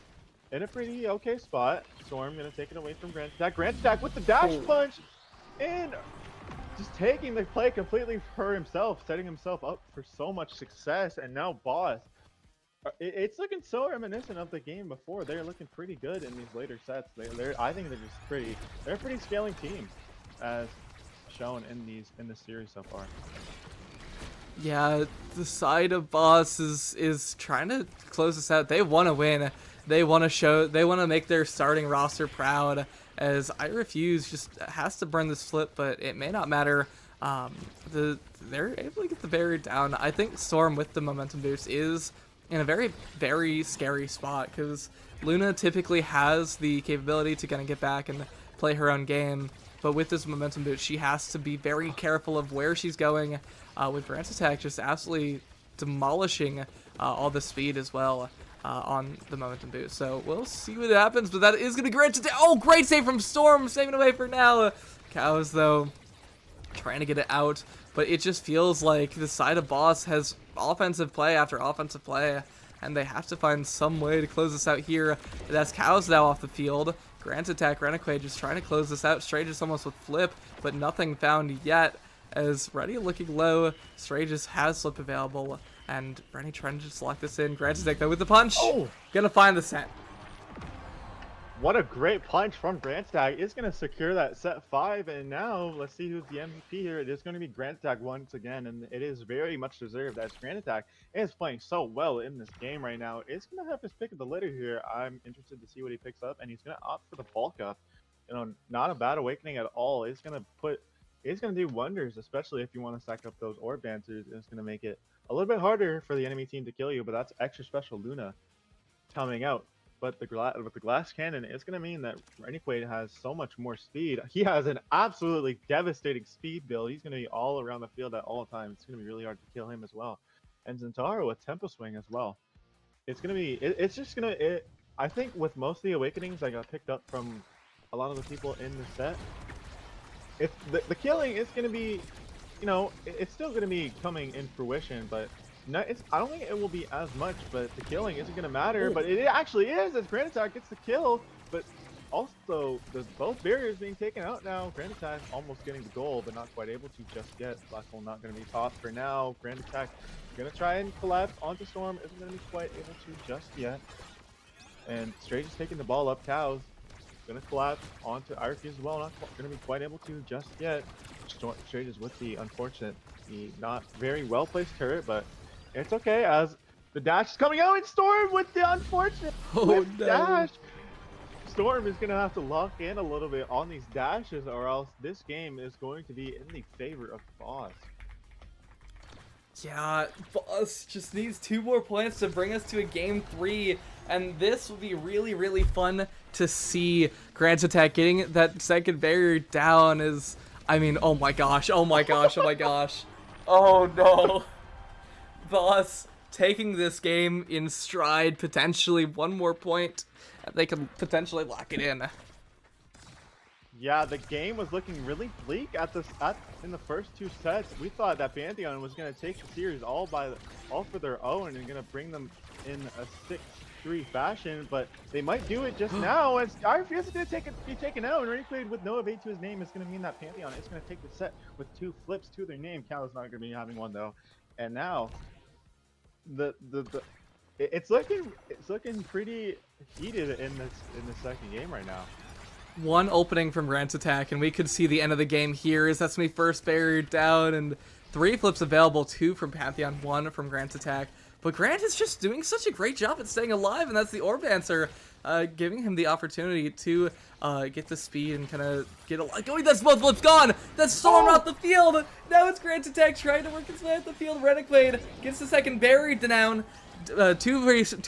in a pretty okay spot. Storm gonna take it away from Grand Attack. Grand Attack with the dash punch, and just taking the play completely for himself, setting himself up for so much success. And now Boss It's looking so reminiscent of the game before. They're looking pretty good in these later sets. I think they're just pretty. They're a pretty scaling team, as shown in this series so far. Yeah, the side of Boss is trying to close this out. They want to win. They want to show. They want to make their starting roster proud. As I Refuse just has to burn this flip, but it may not matter. They're able to get the barrier down. I think Storm with the momentum boost is in a very scary spot because Luna typically has the capability to kind of get back and play her own game. But with this momentum boost, she has to be very careful of where she's going. With Grant's attack just absolutely demolishing all the speed as well on the momentum boost. So we'll see what happens, but that is going to be Grant's attack. Oh, great save from Storm, saving away for now. Cows, though, trying to get it out, but it just feels like the side of Boss has offensive play after offensive play, and they have to find some way to close this out here. That's Cows now off the field. Grant's attack, Renekwe just trying to close this out. Stray just almost with flip, but nothing found yet. As Reddy looking low, Stray just has slip available, and Rennie trying to just lock this in. Grant's attack though with the punch. Oh! Gonna find the set. What a great punch from Grandstag. It's going to secure that set 5, and now let's see who's the MVP here. It is going to be Grandstag once again, and it is very much deserved as Grandstag is playing so well in this game right now. It's going to have his pick of the litter here. I'm interested to see what he picks up, and he's going to opt for the bulk up. You know, not a bad awakening at all. It's going to do wonders, especially if you want to stack up those orb dancers. It's going to make it a little bit harder for the enemy team to kill you, but that's extra special Luna coming out. But with the glass cannon, it's going to mean that Renekwe has so much more speed. He has an absolutely devastating speed build. He's going to be all around the field at all times. It's going to be really hard to kill him as well. And Zentaro with Tempo Swing as well. It's going to be, it's just going to, I think with most of the awakenings I got picked up from a lot of the people in the set, if the killing is going to be, you know, it's still going to be coming in fruition, but no, I don't think it will be as much, but the killing isn't going to matter. Ooh. But it actually is, as Grand Attack gets the kill. But also, both barriers being taken out now. Grand Attack almost getting the goal, but not quite able to just yet. Black Hole not going to be topped for now. Grand Attack going to try and collapse onto Storm. Isn't going to be quite able to just yet. And Stray just taking the ball up. Cows going to collapse onto Refuse as well. Not going to be quite able to just yet. Stray just with the unfortunate, the not very well placed turret, but it's okay as the dash is coming out and Storm with the unfortunate dash. Storm is going to have to lock in a little bit on these dashes or else this game is going to be in the favor of Boss. Yeah, Boss just needs 2 more points to bring us to a game 3, and this will be really fun to see. Grant's attack getting that second barrier down is, I mean, oh my gosh. Oh no. Boss taking this game in stride, potentially 1 more point, and they can potentially lock it in. Yeah, the game was looking really bleak in the first 2 sets. We thought that Pantheon was going to take the series all for their own and going to bring them in a 6-3 fashion, but they might do it just now. As Refuse is going to be taken out, and Renekwe with no evade to his name is going to mean that Pantheon is going to take the set with 2 flips to their name. Cal is not going to be having one though, and now it's looking pretty heated in the second game right now. 1 opening from Grant's attack, and we could see the end of the game here. Is that's me first barrier down, and 3 flips available, 2 from Pantheon, 1 from Grant's attack. But Grant is just doing such a great job at staying alive, and that's the Orb Dancer giving him the opportunity to get the speed and kind of get alive. Oh, that's both flips gone! That's Storm off the field! Now it's Grant's attack trying to work his way out the field. Renekwe gets the second barrier down. 2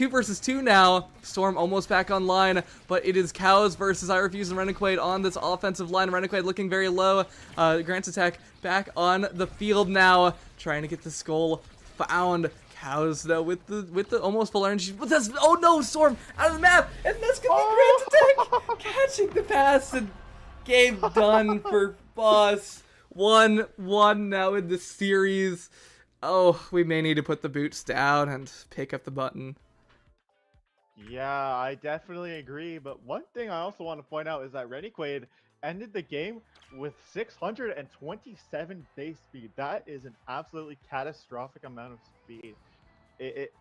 versus 2 now. Storm almost back online, but it is Cows versus I Refuse and Renekwe on this offensive line. Renekwe looking very low. Grant's attack back on the field now, trying to get the skull found. Cows though with the almost full energy, but that's, oh no, Storm out of the map, and that's gonna be Grant's attack catching the pass, and game done for Boss. 1-1 now in the series. Oh, we may need to put the boots down and pick up the button. Yeah, I definitely agree. But one thing I also want to point out is that Renekwe ended the game with 627 base speed. That is an absolutely catastrophic amount of speed.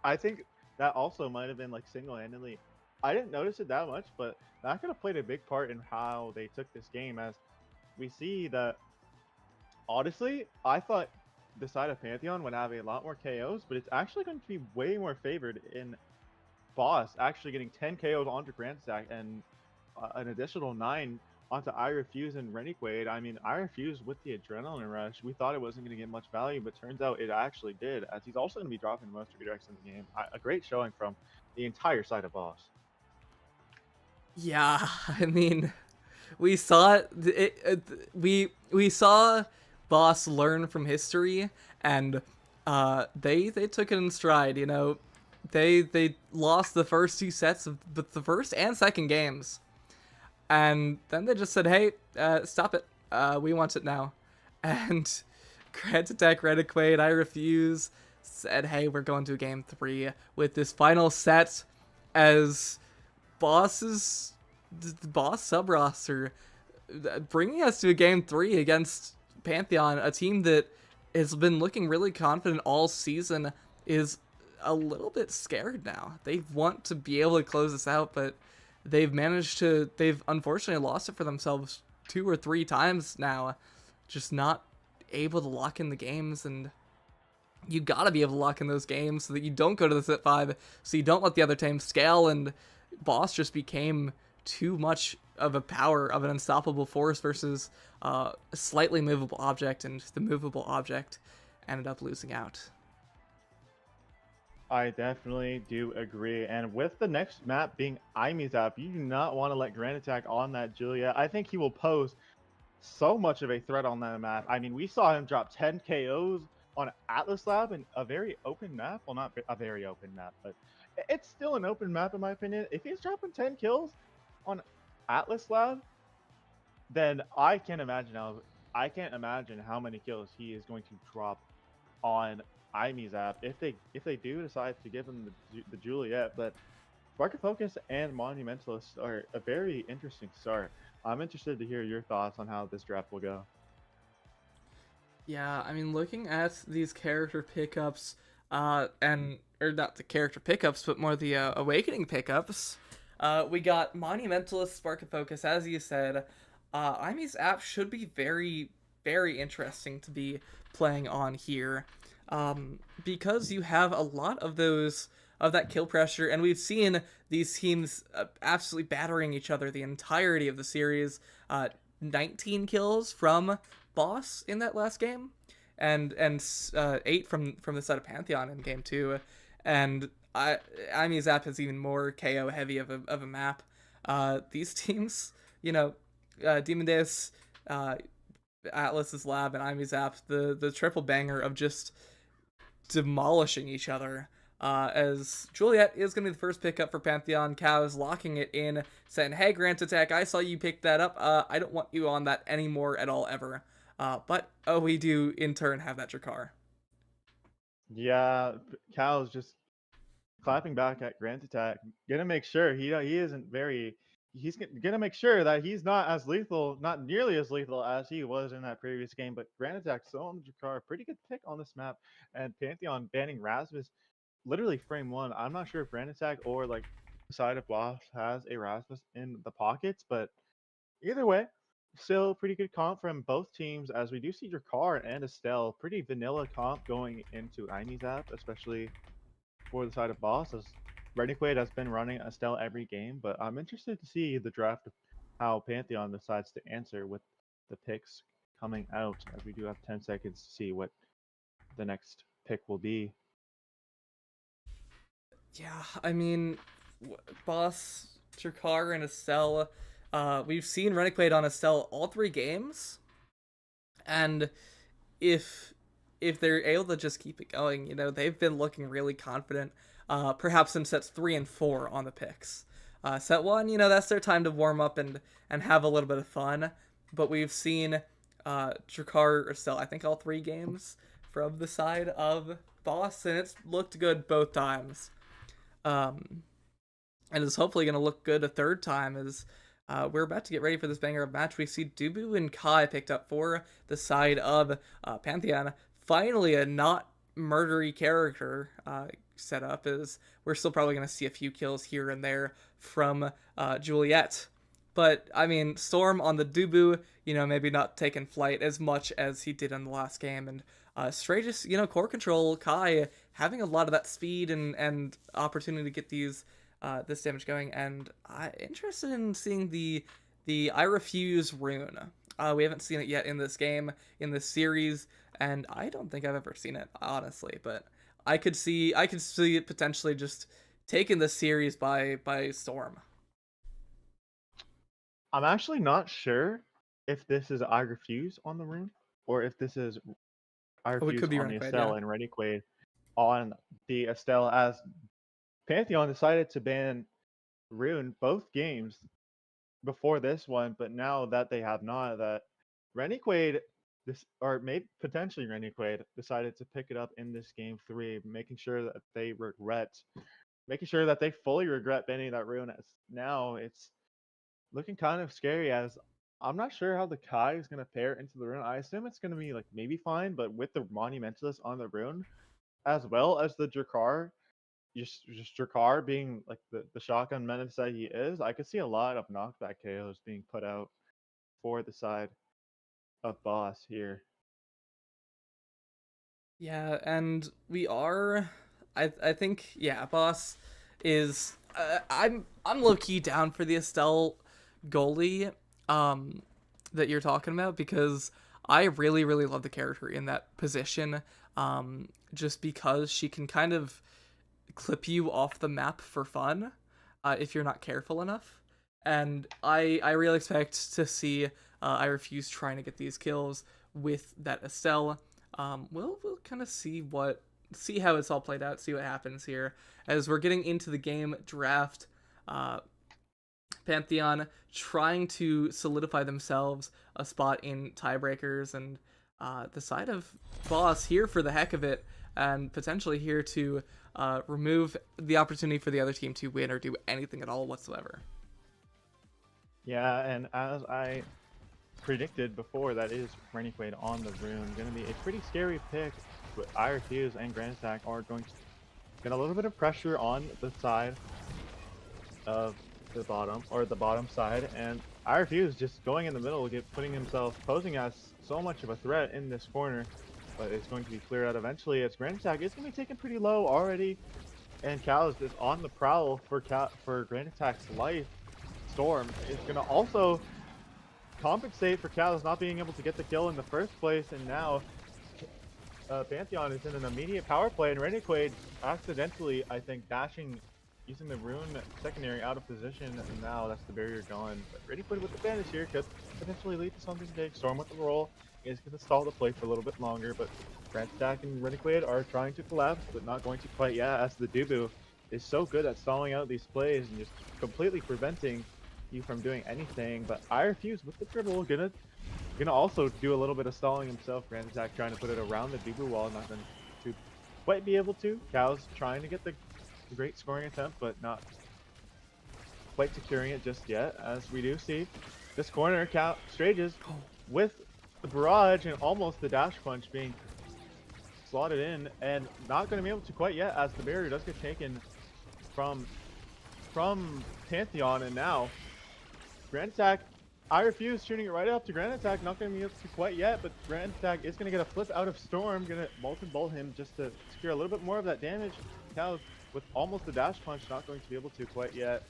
I think that also might have been like single-handedly. I didn't notice it that much, but that could have played a big part in how they took this game. As we see that, honestly, I thought the side of Pantheon would have a lot more KOs, but it's actually going to be way more favored in Boss actually getting 10 KOs onto Grand Stack and an additional 9 onto I Refuse and Renegade. I mean, I Refuse with the Adrenaline Rush, we thought it wasn't going to get much value, but turns out it actually did, as he's also going to be dropping most redirects in the game. A great showing from the entire side of Boss. Yeah, I mean, we saw we saw Boss learn from history, and they took it in stride. You know, they lost the first two sets of the first and second games, and then they just said, "Hey, stop it. We want it now." And Grant Attack Renegade, I Refuse, said, "Hey, we're going to game 3 with this final set as Boss's Boss sub roster, bringing us to a game 3 against Pantheon, a team that has been looking really confident all season, is a little bit scared now. They want to be able to close this out, but they've unfortunately lost it for themselves 2 or 3 times now, just not able to lock in the games. And you gotta be able to lock in those games so that you don't go to the set 5, so you don't let the other team scale. And Boss just became too much of a power, of an unstoppable force versus a slightly movable object, and the movable object ended up losing out. I definitely do agree. And with the next map being Imizap, you do not want to let Grand Attack on that Julia. I think he will pose so much of a threat on that map. I mean, we saw him drop 10 KOs on Atlas Lab in a very open map. Well, not a very open map, but it's still an open map in my opinion. If he's dropping 10 kills on Atlas Lab, then I can't imagine how many kills he is going to drop on Imizap if they do decide to give him the Juliet. But Spark of Focus and Monumentalist are a very interesting start. I'm interested to hear your thoughts on how this draft will go. Yeah, I mean, looking at these character pickups, or not the character pickups, but more the Awakening pickups, we got Monumentalist, Spark of Focus, as you said. Imi's app should be very, very interesting to be playing on here, because you have a lot of that kill pressure, and we've seen these teams absolutely battering each other the entirety of the series. 19 kills from Boss in that last game, and 8 from the side of Pantheon in game 2, and Imi's app is even more KO heavy of a map. These teams, you know, Demon Deus, Atlas's Lab, and Imi's app, the triple banger of just demolishing each other. As Juliet is going to be the first pickup for Pantheon. Cows locking it in, saying, "Hey, Grant Attack, I saw you pick that up. I don't want you on that anymore at all, ever." But we do, in turn, have that Drakkar. Yeah, Cal's just clapping back at Grant Attack, gonna make sure he isn't very. He's gonna make sure that he's not as lethal, not nearly as lethal as he was in that previous game. But Grant Attack still on the Drakkar, pretty good pick on this map, and Pantheon banning Rasmus literally frame 1. I'm not sure if Grand Attack or like side of Boss has a Rasmus in the pockets, but either way, still pretty good comp from both teams, as we do see Drakkar and Estelle. Pretty vanilla comp going into Imi's app, especially for the side of Boss, as Renegade has been running Estelle every game. But I'm interested to see the draft of how Pantheon decides to answer with the picks coming out, as we do have 10 seconds to see what the next pick will be. Yeah, I mean, Boss, Drakkar, and Estelle. We've seen Renegade on Estelle all 3 games, and if they're able to just keep it going, you know, they've been looking really confident. Perhaps in sets 3 and 4 on the picks. Set 1, you know, that's their time to warm up and have a little bit of fun. But we've seen Drakkar or Estelle, I think all 3 games from the side of Boss, and it's looked good both times. And it's hopefully going to look good a third time, as we're about to get ready for this banger of match. We see Dubu and Kai picked up for the side of Pantheon. Finally, a not murdery character setup is we're still probably going to see a few kills here and there from Juliet. But, I mean, Storm on the Dubu, maybe not taking flight as much as he did in the last game. And Stray just, core control, Kai having a lot of that speed and opportunity to get this damage going. And I'm interested in seeing the I Refuse rune. We haven't seen it yet in this game, in this series, and I don't think I've ever seen it, honestly. But I could see it potentially just taking the series by storm. I'm actually not sure if this is I Refuse on the rune, or if this is I Oh, it Refuse could be on the Renegade, Estelle yeah. and Renegade on the Estelle, as Pantheon decided to ban rune both games before this one, but now that they have not, that Renegade, or maybe potentially Renegade, decided to pick it up in this game 3, making sure that they fully regret banning that rune. As now it's looking kind of scary, as I'm not sure how the Kai is going to pair into the rune. I assume it's going to be like maybe fine, but with the Monumentalist on the rune, as well as the Drakar, just Drakar being like the shotgun menace that he is, I could see a lot of knockback KOs being put out for the side of Boss here. Yeah, and we are. I think Boss is. I'm low key down for the Estelle goalie that you're talking about, because I really love the character in that position. Just because she can kind of clip you off the map for fun, if you're not careful enough. And I really expect to see I Refuse trying to get these kills with that Estelle. We'll kind of see how it's all played out, see what happens here as we're getting into the game draft. Pantheon trying to solidify themselves a spot in tiebreakers, and the side of Boss here for the heck of it, and potentially here to remove the opportunity for the other team to win or do anything at all whatsoever. Yeah, and as I predicted before, that is Renegade on the rune. Going to be a pretty scary pick, but I Refuse and Grand Attack are going to get a little bit of pressure on the side of the bottom side, and I Refuse just going in the middle, putting himself, posing as so much of a threat in this corner, but it's going to be cleared out eventually, as Grand Attack is going to be taken pretty low already, and Cal is just on the prowl for Grand Attack's life. Storm is going to also compensate for Cal's not being able to get the kill in the first place, and now Pantheon is in an immediate power play, and Renegade accidentally, I think, using the rune secondary out of position, and now that's the barrier gone. But Renegade with the advantage here could potentially lead to something big. Storm with the roll is going to stall the play for a little bit longer, but Grand Attack and Renegade are trying to collapse, but not going to quite yet, as the Dubu is so good at stalling out these plays and just completely preventing you from doing anything. But I Refuse with the dribble, gonna also do a little bit of stalling himself. Grand Attack trying to put it around the Dubu wall, not going to quite be able to. Cal's trying to get the great scoring attempt, but not quite securing it just yet, as we do see this corner, Strages with the barrage and almost the dash punch being slotted in, and not going to be able to quite yet, as the barrier does get taken from Pantheon. And now Grand Attack, I Refuse shooting it right up to Grand Attack, not going to be able to quite yet, but Grand Attack is going to get a flip out of Storm, going to Molten Bolt him just to secure a little bit more of that damage. Cal with almost the dash punch, not going to be able to quite yet,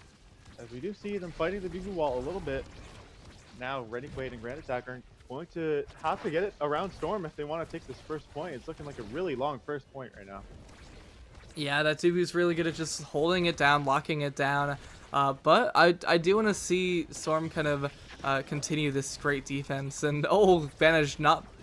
as we do see them fighting the BB wall a little bit. Now Renegade and Grand Attack are going to have to get it around Storm if they want to take this first point. It's looking like a really long first point right now. Yeah, that Dubu's really good at just holding it down, locking it down. But I do want to see Storm kind of continue this great defense. And Vantage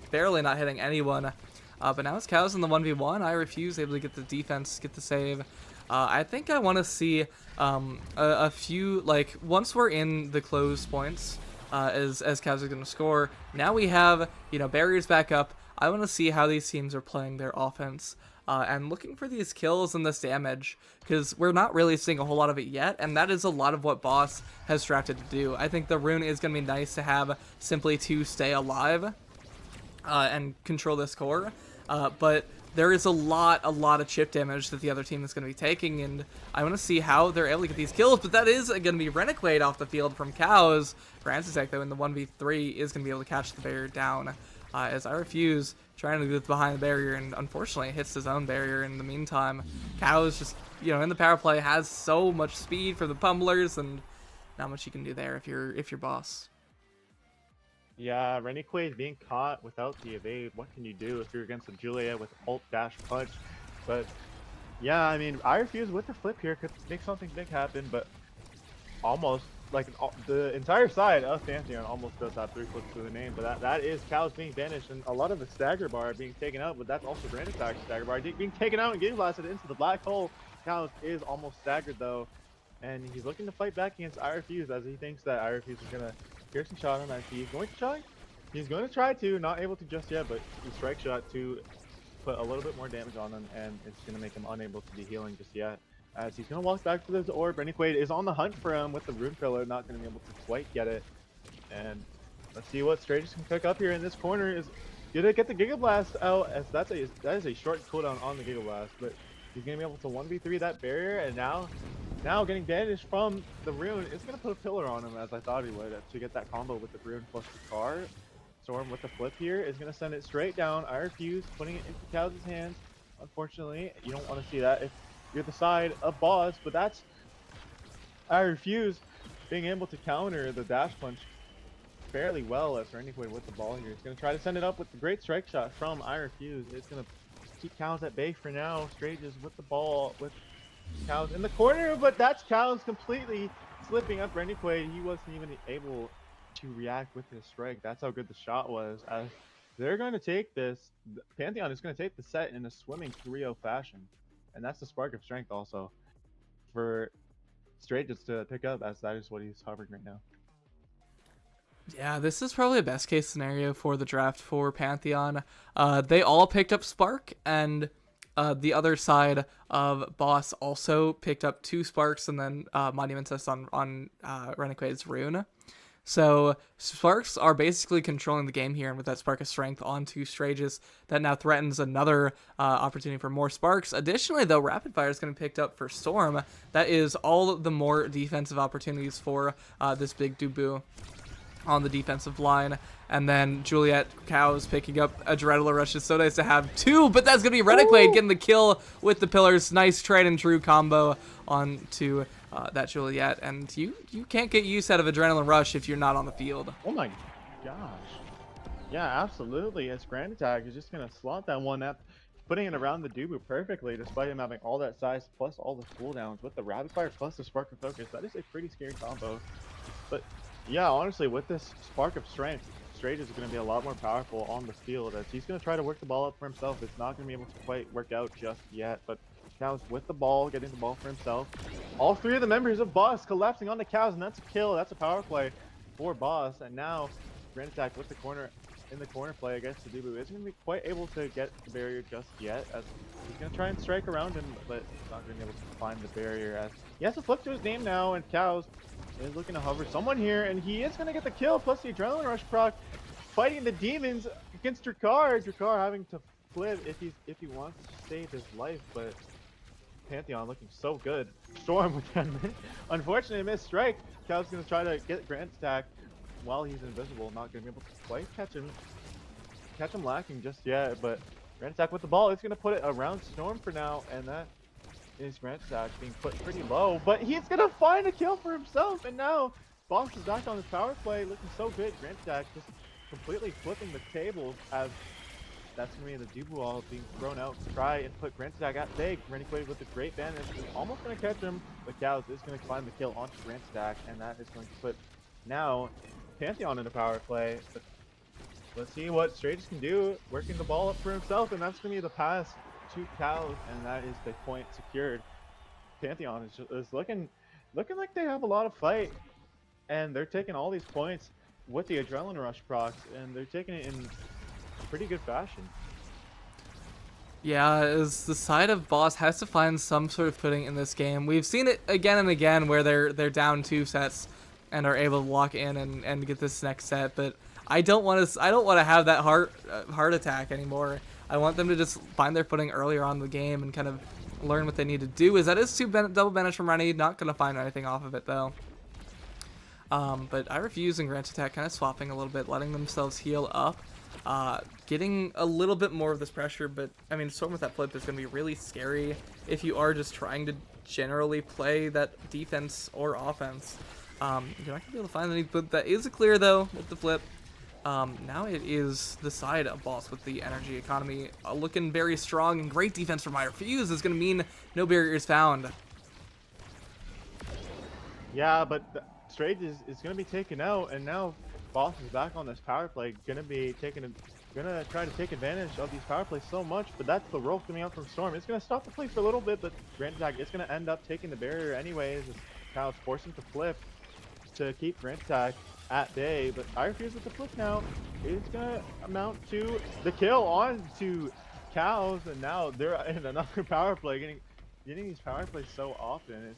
barely not hitting anyone. But now it's Cows in the 1v1. I Refuse, able to get the defense, get the save. I think I want to see a few, like, once we're in the close points, as Cavs are going to score, now we have, barriers back up. I want to see how these teams are playing their offense, and looking for these kills and this damage, because we're not really seeing a whole lot of it yet, and that is a lot of what Boss has drafted to do. I think the rune is going to be nice to have simply to stay alive and control this core, but there is a lot of chip damage that the other team is going to be taking, and I want to see how they're able to get these kills. But that is going to be Renegade off the field from Cows. Grantsack, though, in the 1v3 is going to be able to catch the barrier down, as I refuse trying to get behind the barrier, and unfortunately hits his own barrier in the meantime. Cows just, you know, in the power play has so much speed for the pummelers, and not much you can do there if you're boss. Yeah, Renegade being caught without the evade. What can you do if you're against a Juliet with ult dash punch? But yeah, I mean, I refuse with the flip here could make something big happen, but almost like the entire side of Pantheon almost does have 3 flips to the name. But that is Cows being banished, and a lot of the stagger bar being taken out. But that's also Grand Attack's stagger bar being taken out and getting blasted into the black hole. Cows is almost staggered though, and he's looking to fight back against IRFuse as he thinks that IRFuse is gonna piercing shot him as he's going to try. He's going to try to, not able to just yet, but the strike shot to put a little bit more damage on him, and it's going to make him unable to be healing just yet. As he's going to walk back to this orb, Renegade is on the hunt for him with the rune pillar, not going to be able to quite get it. And let's see what Stratus can pick up here in this corner. Is going to get the Giga Blast out, as that is a short cooldown on the Giga Blast, but he's going to be able to 1v3 that barrier, and now getting banished from the rune is going to put a pillar on him, as I thought he would, to get that combo with the rune plus the car. Storm with the flip here is going to send it straight down. I refuse, putting it into Cows' hands. Unfortunately, you don't want to see that if you're the side of boss, but that's I refuse being able to counter the dash punch fairly well as Renegade with the ball here. He's going to try to send it up with the great strike shot from I refuse. It's going to keep Cows at bay for now. Strages with the ball with Cows in the corner, but that's Cows completely slipping up Renegade. He wasn't even able to react with his strike. That's how good the shot was. As they're going to take this, Pantheon is going to take the set in a swimming 3-0 fashion, and that's the spark of strength also for Strages to pick up, as that is what he's hovering right now. Yeah, this is probably a best case scenario for the draft for Pantheon. They all picked up Spark, and the other side of Boss also picked up 2 Sparks and then Monumentus on Renegade's rune. So Sparks are basically controlling the game here, and with that Spark of Strength onto Strages, that now threatens another opportunity for more Sparks. Additionally, though, Rapid Fire is going to be picked up for Storm. That is all the more defensive opportunities for this big Dubu on the defensive line. And then Juliet Cows picking up Adrenaline Rush. Is so nice to have 2, but that's going to be Renegade getting the kill with the pillars. Nice tried and true combo onto that Juliet. And you can't get use out of Adrenaline Rush if you're not on the field. Oh my gosh. Yeah, absolutely. As Grand Attack is just going to slot that one up, putting it around the Dubu perfectly, despite him having all that size plus all the cooldowns with the Rapid Fire plus the Spark of Focus. That is a pretty scary combo. But yeah, honestly, with this Spark of Strength, Strages is going to be a lot more powerful on the field, as he's going to try to work the ball up for himself. It's not going to be able to quite work out just yet, but Cows with the ball, getting the ball for himself. All 3 of the members of Boss collapsing on the Cows, and that's a kill. That's a power play for Boss. And now Grand Attack with the corner play against the Dubu isn't going to be quite able to get the barrier just yet, as he's going to try and strike around him, but he's not going to be able to find the barrier, as he has to flip to his name now, and Cows is looking to hover someone here, and he is going to get the kill, plus the Adrenaline Rush proc, fighting the demons against Drakkar. Drakkar having to flip if he wants to save his life, but Pantheon looking so good. Storm with 10 minutes. Unfortunately, missed strike. Cow's going to try to get Grand Attack while he's invisible. Not going to be able to quite catch him lacking just yet, but Grand Attack with the ball. It's going to put it around Storm for now, and that is Grand Attack being put pretty low, but he's going to find a kill for himself, and now Boss is back on his power play, looking so good. Grand Attack just completely flipping the tables, as that's going to be the Dubu wall being thrown out to try and put Grand Attack at bay. Renegade with a great banish is almost going to catch him, but Cows is going to find the kill onto Grand Attack, and that is going to put now Pantheon in a power play. But let's see what Stratus can do, working the ball up for himself, and that's going to be the pass to Cows, and that is the point secured. Pantheon is looking like they have a lot of fight, and they're taking all these points with the Adrenaline Rush procs, and they're taking it in pretty good fashion. Yeah, as the side of Boss has to find some sort of footing in this game. We've seen it again and again where they're down 2 sets and are able to lock in and get this next set, but I don't want to have that heart attack anymore. I want them to just find their footing earlier on in the game and kind of learn what they need to do. Is that is double banish from Rennie. Not going to find anything off of it, though. But I refuse and Grant Attack kind of swapping a little bit, letting themselves heal up. Getting a little bit more of this pressure, but I mean, Storm with that flip is going to be really scary if you are just trying to generally play that defense or offense. You're not going to be able to find any, but that is a clear though with the flip. Now it is the side of Boss with the energy economy looking very strong, and great defense from Myra Fuse is going to mean no barriers found. Yeah, but Strage is going to be taken out, and now Boss is back on this power play, gonna try to take advantage of these power plays so much, but that's the roll coming out from Storm. It's gonna stop the play for a little bit, but Grant Attack is gonna end up taking the barrier anyways. Now it's forcing to flip to keep Grant Attack at bay, but I refuse with the flip now. It's gonna amount to the kill on to Cows, and now they're in another power play, getting these power plays so often.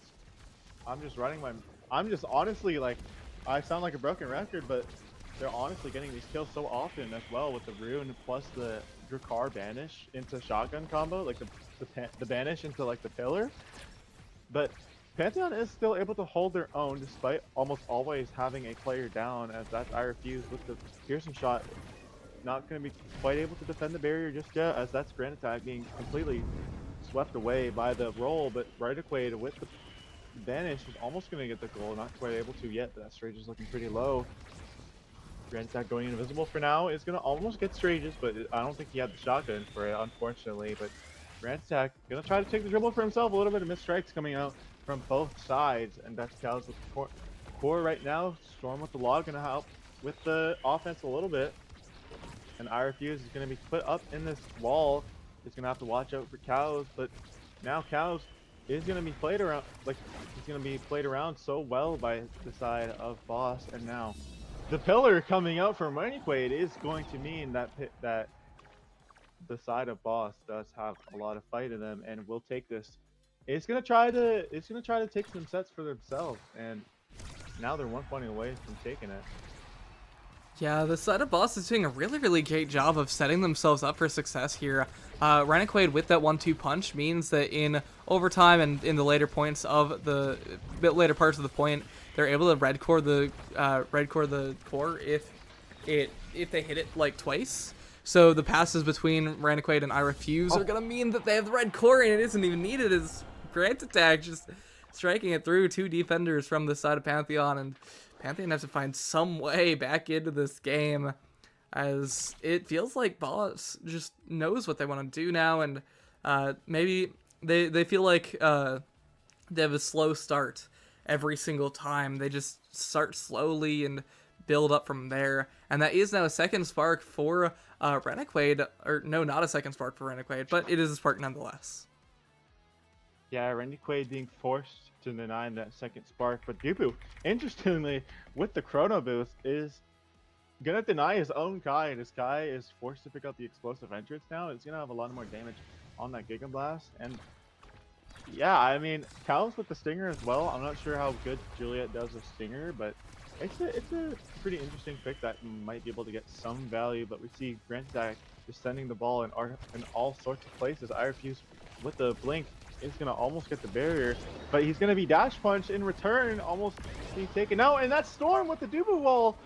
I'm just honestly, like, I sound like a broken record, but they're honestly getting these kills so often as well with the rune plus the Drakkar banish into shotgun combo, like the banish into like the pillar. But Pantheon is still able to hold their own despite almost always having a player down, as that's I refuse with the Pearson shot. Not going to be quite able to defend the barrier just yet, as that's Grand Attack being completely swept away by the roll, but Rhydaquaid with the banish is almost going to get the goal, not quite able to yet. That Strage is looking pretty low. Grand Attack going invisible for now is going to almost get Strages, but I don't think he had the shotgun for it, unfortunately. But Grand Attack going to try to take the dribble for himself. A little bit of missed strikes coming out from both sides, and that's Cal's with the core right now. Storm with the log going to help with the offense a little bit. And I Refuse is going to be put up in this wall. He's going to have to watch out for Cows, but now Cows is going to be played around, like, he's going to be played around so well by the side of Boss, and now the pillar coming out from Rhydaquaid is going to mean that the side of Boss does have a lot of fight in them, and will take this. It's gonna try to take some sets for themselves, and now they're one point away from taking it. Yeah, the side of Boss is doing a really, really great job of setting themselves up for success here. Rhydaquaid with that 1-2 punch means that in overtime and in the later points of the later parts of the point, they're able to red core the core if they hit it like twice. So the passes between Rhydaquaid and I Refuse are gonna mean that they have the red core, and it isn't even needed as Grant Attack just striking it through two defenders from the side of Pantheon, and Pantheon has to find some way back into this game, as it feels like Boss just knows what they want to do now, and maybe they feel like they have a slow start every single time. They just start slowly and build up from there, and that is now a second spark for Rhydaquaid, or no, not a second spark for Rhydaquaid, but it is a spark nonetheless. Yeah, Rhydaquaid being forced to deny that second spark, but Dubu, interestingly, with the Chrono Boost, is gonna deny his own Kai, and his Kai is forced to pick up the explosive entrance now. It's gonna have a lot more damage on that Giga Blast, and yeah, I mean, Cal's with the Stinger as well. I'm not sure how good Juliet does with Stinger, but it's a pretty interesting pick that might be able to get some value. But we see Grant Attack just sending the ball in all sorts of places. I Refuse with the blink is gonna almost get the barrier, but he's gonna be dash punched in return, almost being taken out. And that's Storm with the Dubu wall.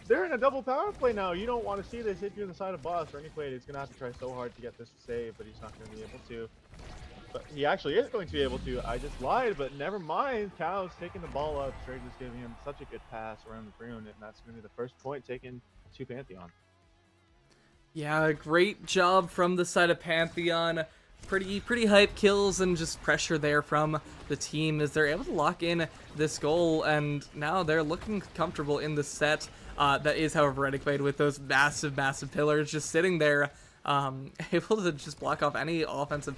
They're in a double power play now. You don't want to see this if you're on the side of Boss. Rhydaquaid is gonna have to try so hard to get this to save, but he's not gonna be able to. But he actually is going to be able to. I just lied, but never mind. Cow's taking the ball up. Strage is giving him such a good pass around the rune, and that's going to be the first point taken to Pantheon. Yeah, great job from the side of Pantheon. Pretty hype kills and just pressure there from the team as they're able to lock in this goal, and now they're looking comfortable in the set. That is, however, Rhydaquaid with those massive pillars just sitting there, able to just block off any offensive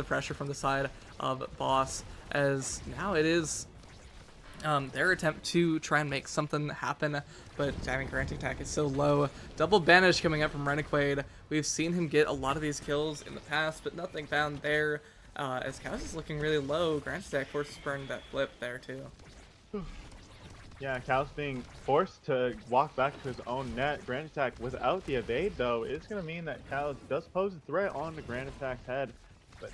pressure from the side of Boss, as now it is their attempt to try and make something happen, but timing Grant Attack is so low. Double banish coming up from Rhydaquaid. We've seen him get a lot of these kills in the past, but nothing found there, as Cows is looking really low. Grant Attack forces burn that flip there too. Yeah, Cal's being forced to walk back to his own net. Grand Attack without the evade, though, is going to mean that Cal does pose a threat on the Grand Attack's head. But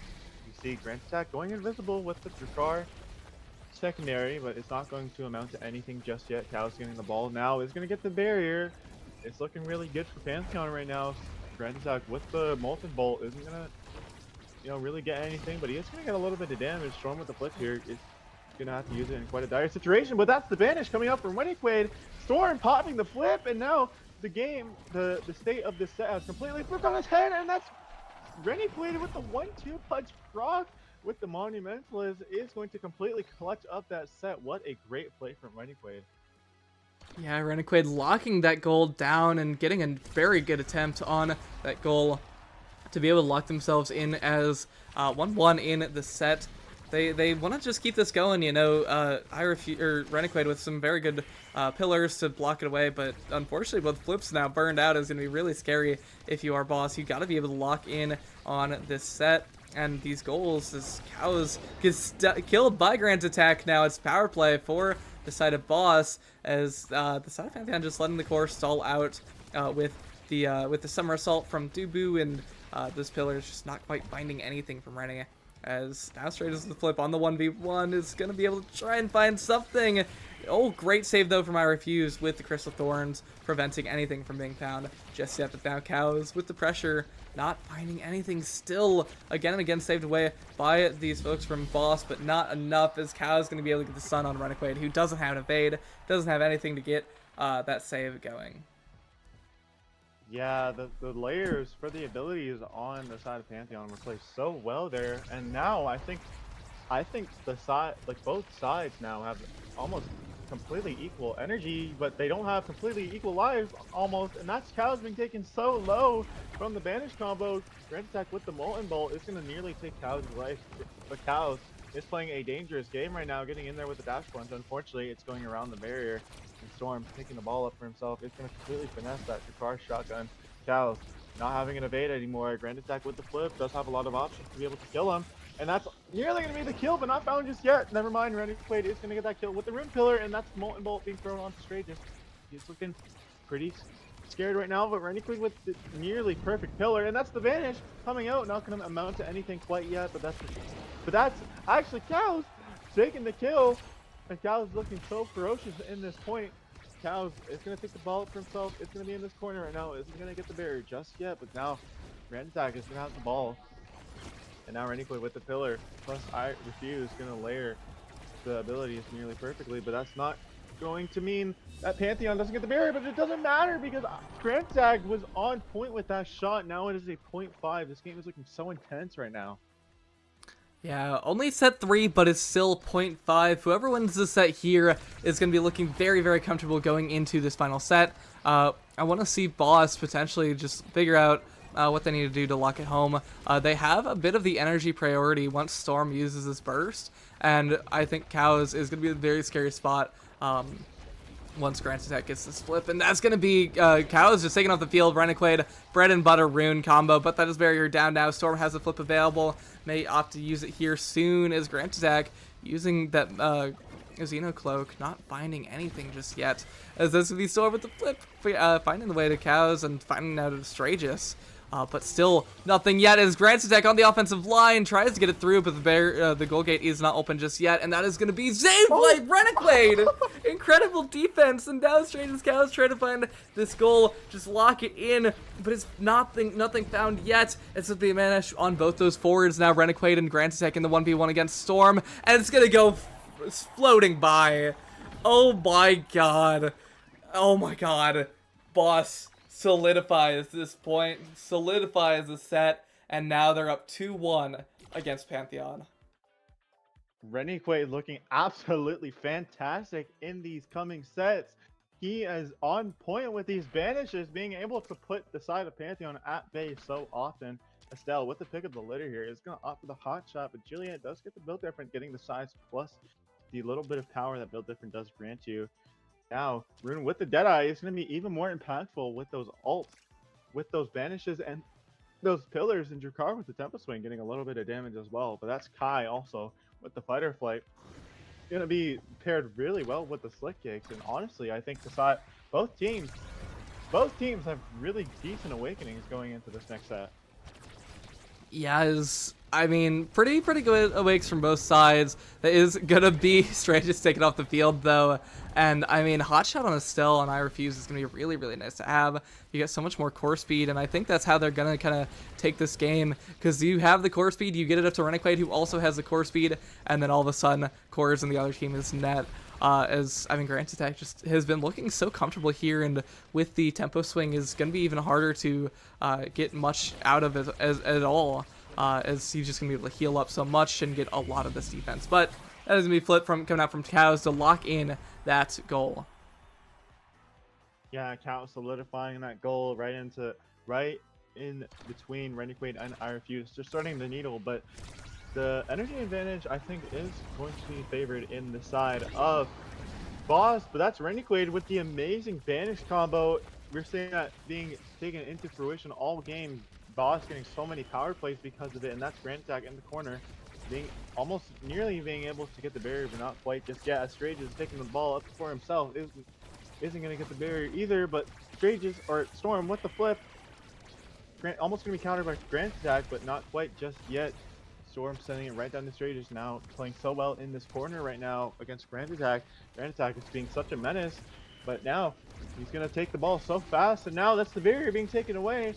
you see Grand Attack going invisible with the Dracar secondary, but it's not going to amount to anything just yet. Cal's getting the ball now, is going to get the barrier. It's looking really good for Pantheon right now. Grand Attack with the Molten Bolt isn't going to, really get anything, but he is going to get a little bit of damage. Storm with the flip here is going to have to use it in quite a dire situation, but that's the banish coming up from Renegade. Storm popping the flip, and now the game, the state of this set has completely flipped on his head, and that's Renegade with the 1-2 punch proc with the Monumentalist is going to completely clutch up that set. What a great play from Renegade. Yeah, Renegade locking that goal down and getting a very good attempt on that goal to be able to lock themselves in as 1-1 in the set. They want to just keep this going, Renegade with some very good pillars to block it away, but unfortunately both flips now burned out is going to be really scary if you are Boss. You got to be able to lock in on this set. And these goals, as Cows gets killed by Grand Attack now. It's power play for the side of Boss, as the side of Pantheon just letting the core stall out with the Summer Assault from Dubu, and this pillar is just not quite finding anything from Rennie. As now straight as the flip on the 1v1 is going to be able to try and find something. Oh, great save though from I Refuse with the Crystal Thorns, preventing anything from being found just yet. But now Cows with the pressure, not finding anything, still again and again saved away by these folks from Boss, but not enough, as Cows going to be able to get the stun on Renegade, who doesn't have an evade, doesn't have anything to get that save going. Yeah, the layers for the abilities on the side of Pantheon were placed so well there, and now I think the side, like both sides now have almost completely equal energy, but they don't have completely equal lives almost, and that's Cow's being taken so low from the Banish combo. Grand Attack with the Molten Bolt is going to nearly take Cow's life, but Cows is playing a dangerous game right now, getting in there with the dash punch. Unfortunately, it's going around the barrier, and Storm taking the ball up for himself. It's going to completely finesse that Dracar shotgun. Cows not having an evade anymore. Grand Attack with the flip does have a lot of options to be able to kill him, and that's nearly going to be the kill, but not found just yet. Never mind, Renegade is going to get that kill with the Rune Pillar, and that's Molten Bolt being thrown onto Stratus. He's looking pretty scared right now, but Renegade with the nearly perfect pillar, and that's the Vanish coming out. Not going to amount to anything quite yet, but that's actually Cows taking the kill, and Cows looking so ferocious in this point. Cows is going to take the ball up for himself. It's going to be in this corner right now. Isn't going to get the barrier just yet, but now Grand Attack is going to have the ball. And now Renegade with the pillar, plus I Refuse, going to layer the abilities nearly perfectly, but that's not going to mean that Pantheon doesn't get the barrier, but it doesn't matter because Grand Attack was on point with that shot. Now it is a 0.5. This game is looking so intense right now. Yeah, only set 3, but it's still 0.5. Whoever wins this set here is going to be looking very, very comfortable going into this final set. I want to see Boss potentially just figure out what they need to do to lock it home. They have a bit of the energy priority once Storm uses this burst, and I think Cows is going to be a very scary spot once Grand Attack gets this flip, and that's going to be Cows just taking off the field. Renegade, bread and butter rune combo, but that is barrier down now. Storm has the flip available, may opt to use it here soon as Grand Attack using that Xeno Cloak, not finding anything just yet, as this would be Storm with the flip, finding the way to Cows and finding out of Stragus. But still nothing yet as Grand Attack on the offensive line tries to get it through, but the goal gate is not open just yet, and that is going to be saved by Renegade! Incredible defense, and now Stratus Cows trying to find this goal, just lock it in, but it's nothing found yet. It's with the advantage on both those forwards now, Renegade and Grand Attack in the 1v1 against Storm, and it's going to go floating by. Oh my god. Oh my god. Boss solidifies this point, solidifies the set, and now they're up 2-1 against Pantheon. Renegade looking absolutely fantastic in these coming sets. He is on point with these banishes, being able to put the side of Pantheon at bay so often. Estelle with the pick of the litter here is going to opt for the hot shot, but Juliet does get the build different, getting the size plus the little bit of power that build different does grant you. Now, Rune with the Deadeye is going to be even more impactful with those ults, with those banishes and those pillars, and Dracar with the Tempo Swing getting a little bit of damage as well. But that's Kai also with the Fighter Flight gonna be paired really well with the slick kicks. And honestly, I think the side both teams have really decent awakenings going into this next set. Yeah, I mean, pretty good awakes from both sides. That is gonna be Stray just taken off the field though, and I mean, hot shot on a still on I Refuse is gonna be really nice to have. You get so much more core speed, and I think that's how they're gonna kind of take this game, because you have the core speed, you get it up to Renegade, who also has the core speed, and then all of a sudden, cores and the other team is net. As I mean, Grant Attack just has been looking so comfortable here, and with the tempo swing is going to be even harder to get much out of it at all, as he's just going to be able to heal up so much and get a lot of this defense. But that is going to be flipped from coming out from Cows to lock in that goal. Yeah, Cows solidifying that goal right in between Renegade and I Refuse. They're starting the needle, but the energy advantage, I think, is going to be favored in the side of Boss, but that's Renegade with the amazing Vanish combo. We're seeing that being taken into fruition all game. Boss getting so many power plays because of it, and that's Grand Attack in the corner, being almost nearly being able to get the barrier, but not quite just yet. As Strages is taking the ball up for himself, isn't going to get the barrier either, but Strages, or Storm with the flip, almost going to be countered by Grand Attack, but not quite just yet. Storm sending it right down the straight, is now playing so well in this corner right now against Grand Attack. Grand Attack is being such a menace, but now he's going to take the ball so fast, and now that's the barrier being taken away.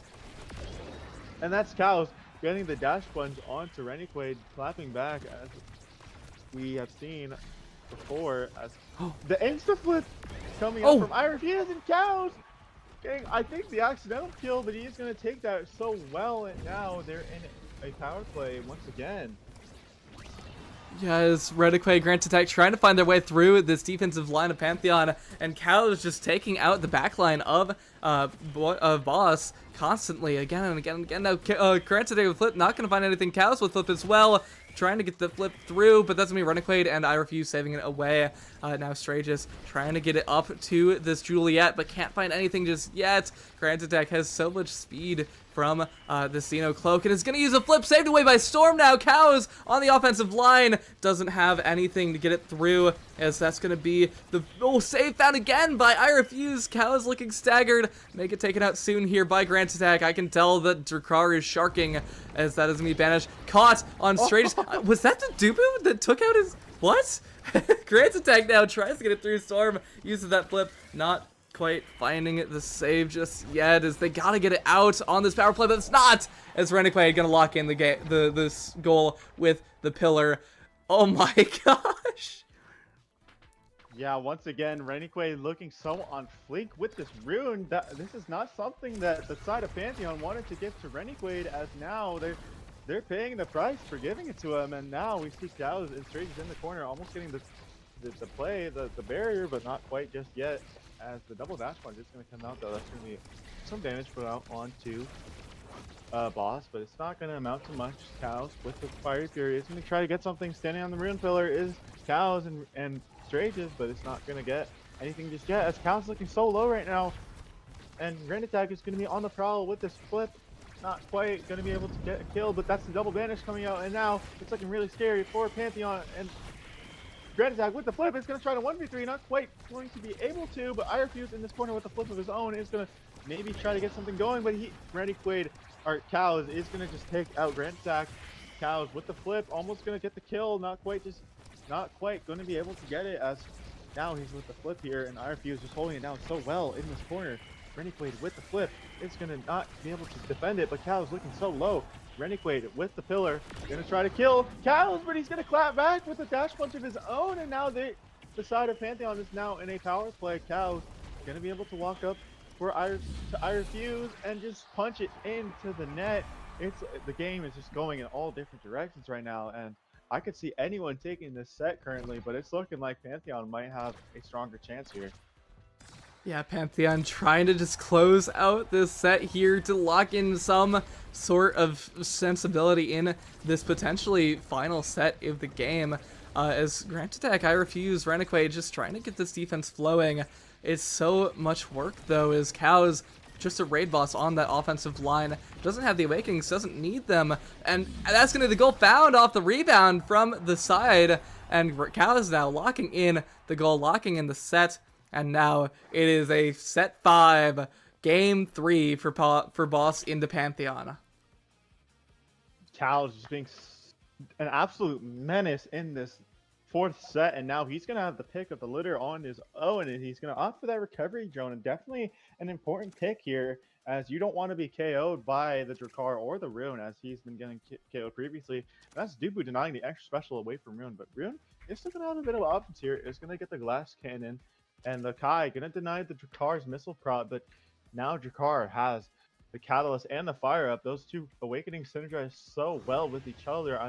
And that's Cows getting the dash plunge onto Renegade, clapping back as we have seen before, as the insta flip coming up from I Refuse, and Cows getting, I think, the accidental kill, but he's going to take that so well, and now they're in a power play once again. Yes, Renegade, Grant Attack trying to find their way through this defensive line of Pantheon, and Cows just taking out the backline of Boss constantly, again and again and again. Now, Grant Attack with flip, not going to find anything. Cows with flip as well, trying to get the flip through, but that's going to be Renegade and I Refuse saving it away. Now Strages trying to get it up to this Juliet, but can't find anything just yet. Grant Attack has so much speed from the Xeno Cloak, and is going to use a flip, saved away by Storm now. Cows on the offensive line doesn't have anything to get it through, as that's going to be the save found again by I Refuse. Cows looking staggered, may get taken out soon here by Grant Attack. I can tell that Drakar is sharking, as that is going to be banished. Caught on Strages. Was that the Dubu that took out his... What? Grant Attack now tries to get it through Storm, uses that flip, not quite finding the save just yet, as they gotta get it out on this power play, but it's not, as Renegade gonna lock in this goal with the pillar. Oh my gosh. Yeah, once again, Renegade looking so on fleek with this rune. This is not something that the side of Pantheon wanted to give to Renegade, as now they're paying the price for giving it to him, and now we see Cows and Strages in the corner, almost getting the barrier, but not quite just yet. As the double dash punch is going to come out, though, that's going to be some damage put out onto Boss, but it's not going to amount to much. Cows with the Fiery Fury is going to try to get something. Standing on the rune pillar is Cows and Strages, but it's not going to get anything just yet, as Cows looking so low right now. And Grand Attack is going to be on the prowl with this flip. Not quite going to be able to get a kill, but that's the double banish coming out, and now it's looking really scary for Pantheon. And Grand Attack with the flip is going to try to 1v3, not quite going to be able to, but I Refuse in this corner with the flip of his own is going to maybe try to get something going, but Cows is going to just take out Grand Attack. Cows with the flip, almost going to get the kill, not quite going to be able to get it, as now he's with the flip here, and I Refuse just holding it down so well in this corner. Renegade with the flip is going to not be able to defend it, but Cows looking so low. Renegade with the pillar, gonna try to kill Cows, but he's gonna clap back with a dash punch of his own, and now the side of Pantheon is now in a power play. Cows gonna be able to walk up for I Refuse and just punch it into the net. The game is just going in all different directions right now, and I could see anyone taking this set currently, but it's looking like Pantheon might have a stronger chance here. Yeah, Pantheon trying to just close out this set here to lock in some sort of sensibility in this potentially final set of the game. As Grant Attack, I Refuse, Renegade just trying to get this defense flowing. It's so much work, though, as Cows just a raid boss on that offensive line. Doesn't have the awakenings, doesn't need them, and that's going to go found off the rebound from the side, and Cal is now locking in the goal, locking in the set, and now it is a set 5, game 3 for Boss into Pantheon. Cal just being an absolute menace in this 4th set, and now he's going to have the pick of the litter on his own, and he's going to opt for that recovery drone, and definitely an important pick here, as you don't want to be KO'd by the Drakkar or the Rune, as he's been getting KO'd previously. And that's Dubu denying the extra special away from Rune, but Rune is still going to have a bit of options here. It's going to get the glass cannon, and the Kai going to deny the Drakkar's missile prod, but now Drakkar has the catalyst and the fire up. Those two awakenings synergize so well with each other.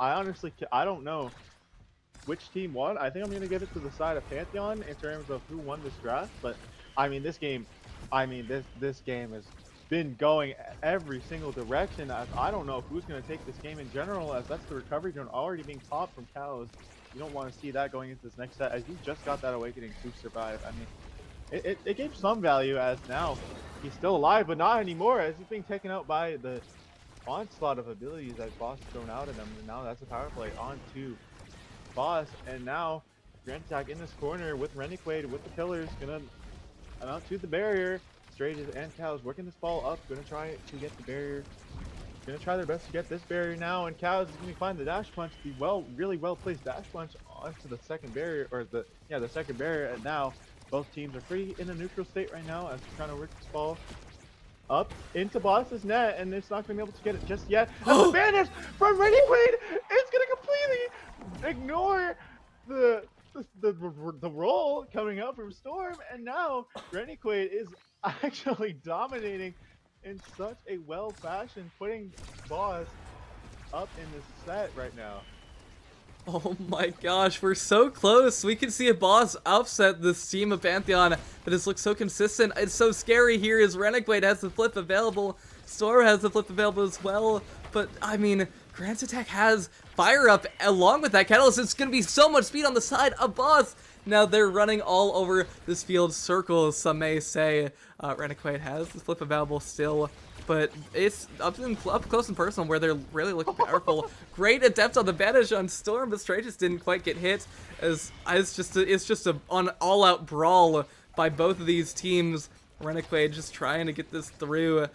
I honestly, I don't know which team won. I think I'm going to give it to the side of Pantheon in terms of who won this draft, but I mean, this game has been going every single direction, as I don't know who's going to take this game in general, as that's the recovery drone already being popped from Cows. You don't want to see that going into this next set, as you just got that awakening to survive. I mean, it gave some value, as now he's still alive, but not anymore, as he's being taken out by the onslaught of abilities that Boss has thrown out at him, and now that's a power play onto Boss, and now Grand Attack in this corner with Renegade with the pillars, gonna out to the barrier. Strages and Cows working this ball up, gonna try to get the barrier. Gonna try their best to get this barrier now, and Cows is gonna find the dash punch, the really well placed dash punch onto the second barrier, or the second barrier, and now both teams are pretty in a neutral state right now as they're trying to work this ball up into Boss's net, and it's not gonna be able to get it just yet. And the banish from Renegade is gonna completely ignore the roll coming up from Storm, and now Renegade is actually dominating in such a well fashion, putting Boss up in this set right now. Oh my gosh, we're so close. We can see a Boss upset this team of Pantheon that has looked so consistent. It's so scary here as Renegade has the flip available. Storm has the flip available as well. But, I mean, Grant's attack has fire up along with that catalyst. It's going to be so much speed on the side of Boss. Now they're running all over this field circles, some may say. Renegade has the flip available still, but it's up close and personal where they're really looking powerful. Great attempt on the banish on Storm, but Stray just didn't quite get hit. As it's just an all-out brawl by both of these teams. Renegade just trying to get this through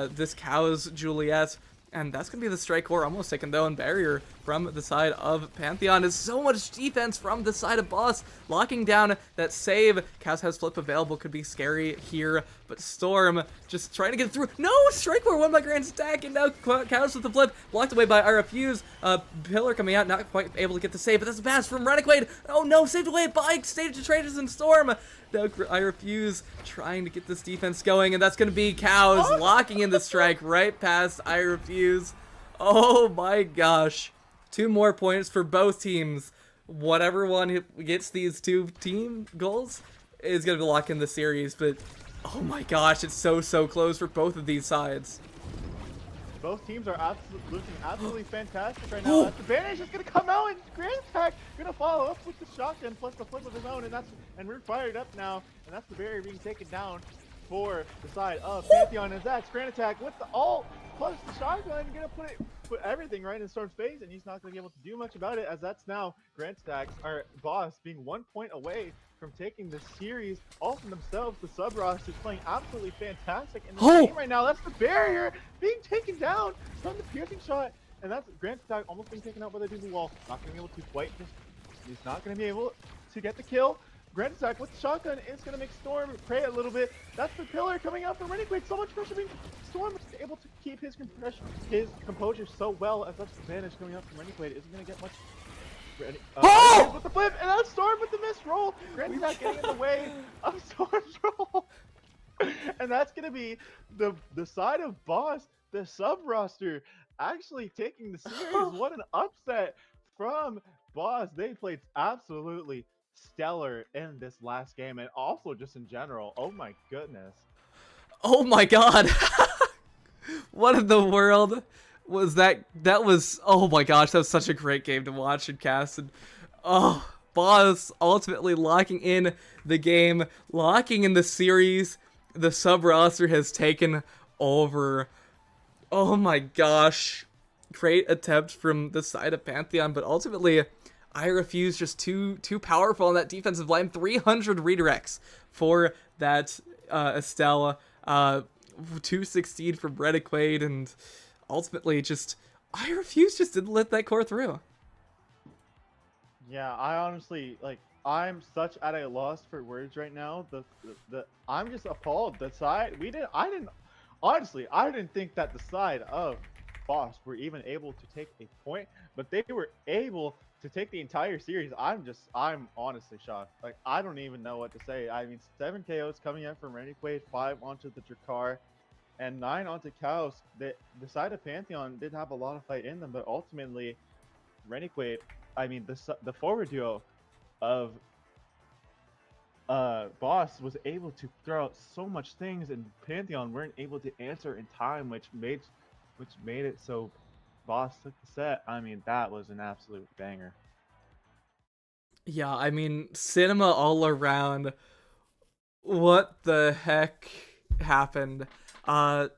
this Cows Juliet. And that's going to be the strike core almost taken though, and barrier from the side of Pantheon is so much defense from the side of Boss, locking down that save. Cows has flip available, could be scary here, but Storm just trying to get through. No, strike core won by Grant's attack, and now Cows with the flip, blocked away by RFUs. Pillar coming out, not quite able to get the save, but that's a pass from Renegade. Oh no, saved away by Stage of Traders and Storm. Now I refuse, trying to get this defense going, and that's going to be Cows locking in the strike right past I refuse. Oh my gosh. 2 more points for both teams. Whatever one gets these 2 team goals is going to lock in the series, but oh my gosh, it's so close for both of these sides. Both teams are looking absolutely fantastic right now. The banish is going to come out, and Grand Attack going to follow up with the shotgun plus the flip of his own, and we're fired up now, and that's the barrier being taken down for the side of Pantheon, and that's Grand Attack with the ult plus the shotgun, going to put everything right in Storm's face, and he's not going to be able to do much about it, as that's now Grand Attack's Boss being 1 point away from taking the series all from themselves. The sub roster is playing absolutely fantastic in the game right now. That's the barrier being taken down from the piercing shot, and that's Grand Attack almost being taken out by the Dubu wall. Not going to be able to quite he's not going to be able to get the kill. Grand Attack with the shotgun is going to make Storm pray a little bit. That's the pillar coming out from Renegade. So much pressure being Storm is able to keep his composure so well, as that's the advantage coming out from Renegade. Isn't going to get much. With the flip, and that's Storm with the missed roll. Grand Attack getting in the way of Storm's roll. And that's going to be the side of Boss, the sub roster, actually taking the series. What an upset from Boss. They played absolutely stellar in this last game, and also just in general. Oh my goodness. Oh my god. What in the world was that? That was, oh my gosh, that was such a great game to watch and cast. And oh, Boss ultimately locking in the game, locking in the series. the sub roster has taken over. Oh my gosh. Great attempt from the side of Pantheon, but ultimately I refuse, just too powerful on that defensive line. 300 redirects for that Estelle. 216 from Rediquade, and ultimately just I refuse, just didn't let that core through. Yeah, I honestly like. I'm such at a loss for words right now. The I'm just appalled. The side we didn't. I didn't. Honestly, I didn't think that the side of Boss were even able to take a point, but they were able to take the entire series. I'm honestly shocked. Like, I don't even know what to say. I mean, 7 KOs coming in from Randy Quaid, 5 onto the Drakkar, and 9 onto Kaos. The side of Pantheon did have a lot of fight in them, but ultimately, Renegade, I mean, the forward duo of Boss was able to throw out so much things, and Pantheon weren't able to answer in time, which made it so Boss took the set. I mean, that was an absolute banger. Yeah, I mean, cinema all around. What the heck happened? Uh,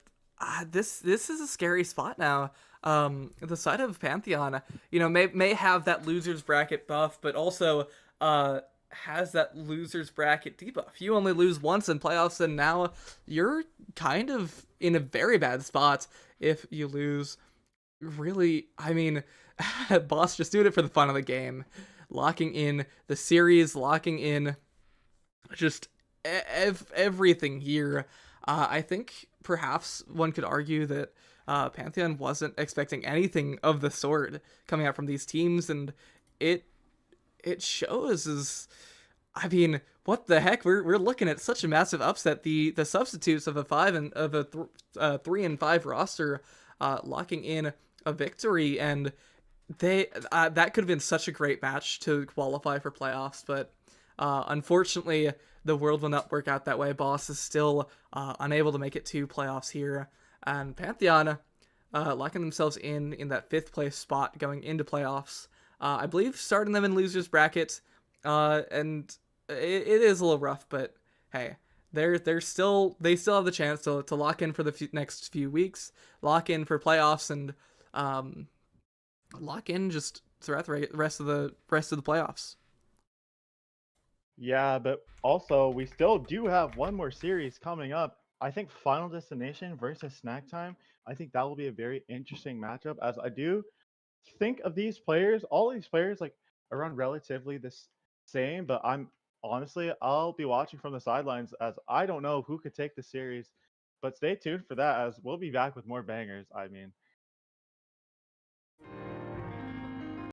this is a scary spot now. The side of Pantheon, may have that losers bracket buff, but also has that losers bracket debuff. You only lose once in playoffs, and now you're kind of in a very bad spot if you lose. Really, I mean, Boss just doing it for the fun of the game, locking in the series, locking in just everything here. I think perhaps one could argue that Pantheon wasn't expecting anything of the sort coming out from these teams, and it it shows. As I mean, what the heck? We're looking at such a massive upset. The substitutes of a 3-5 roster locking in a victory, and they that could have been such a great match to qualify for playoffs, but unfortunately the world will not work out that way. Boss is still unable to make it to playoffs here, and Pantheon locking themselves in that 5th place spot going into playoffs. I believe starting them in losers bracket, and it is a little rough, but hey, they still have the chance to lock in for the next few weeks, lock in for playoffs, and lock in just throughout the rest of the playoffs. Yeah, but also we still do have one more series coming up. I think Final Destination versus Snack Time. I think that will be a very interesting matchup, as I do think of these players, all these players, like, around relatively same, but I'll be watching from the sidelines, as I don't know who could take the series. But stay tuned for that, as we'll be back with more bangers. I mean,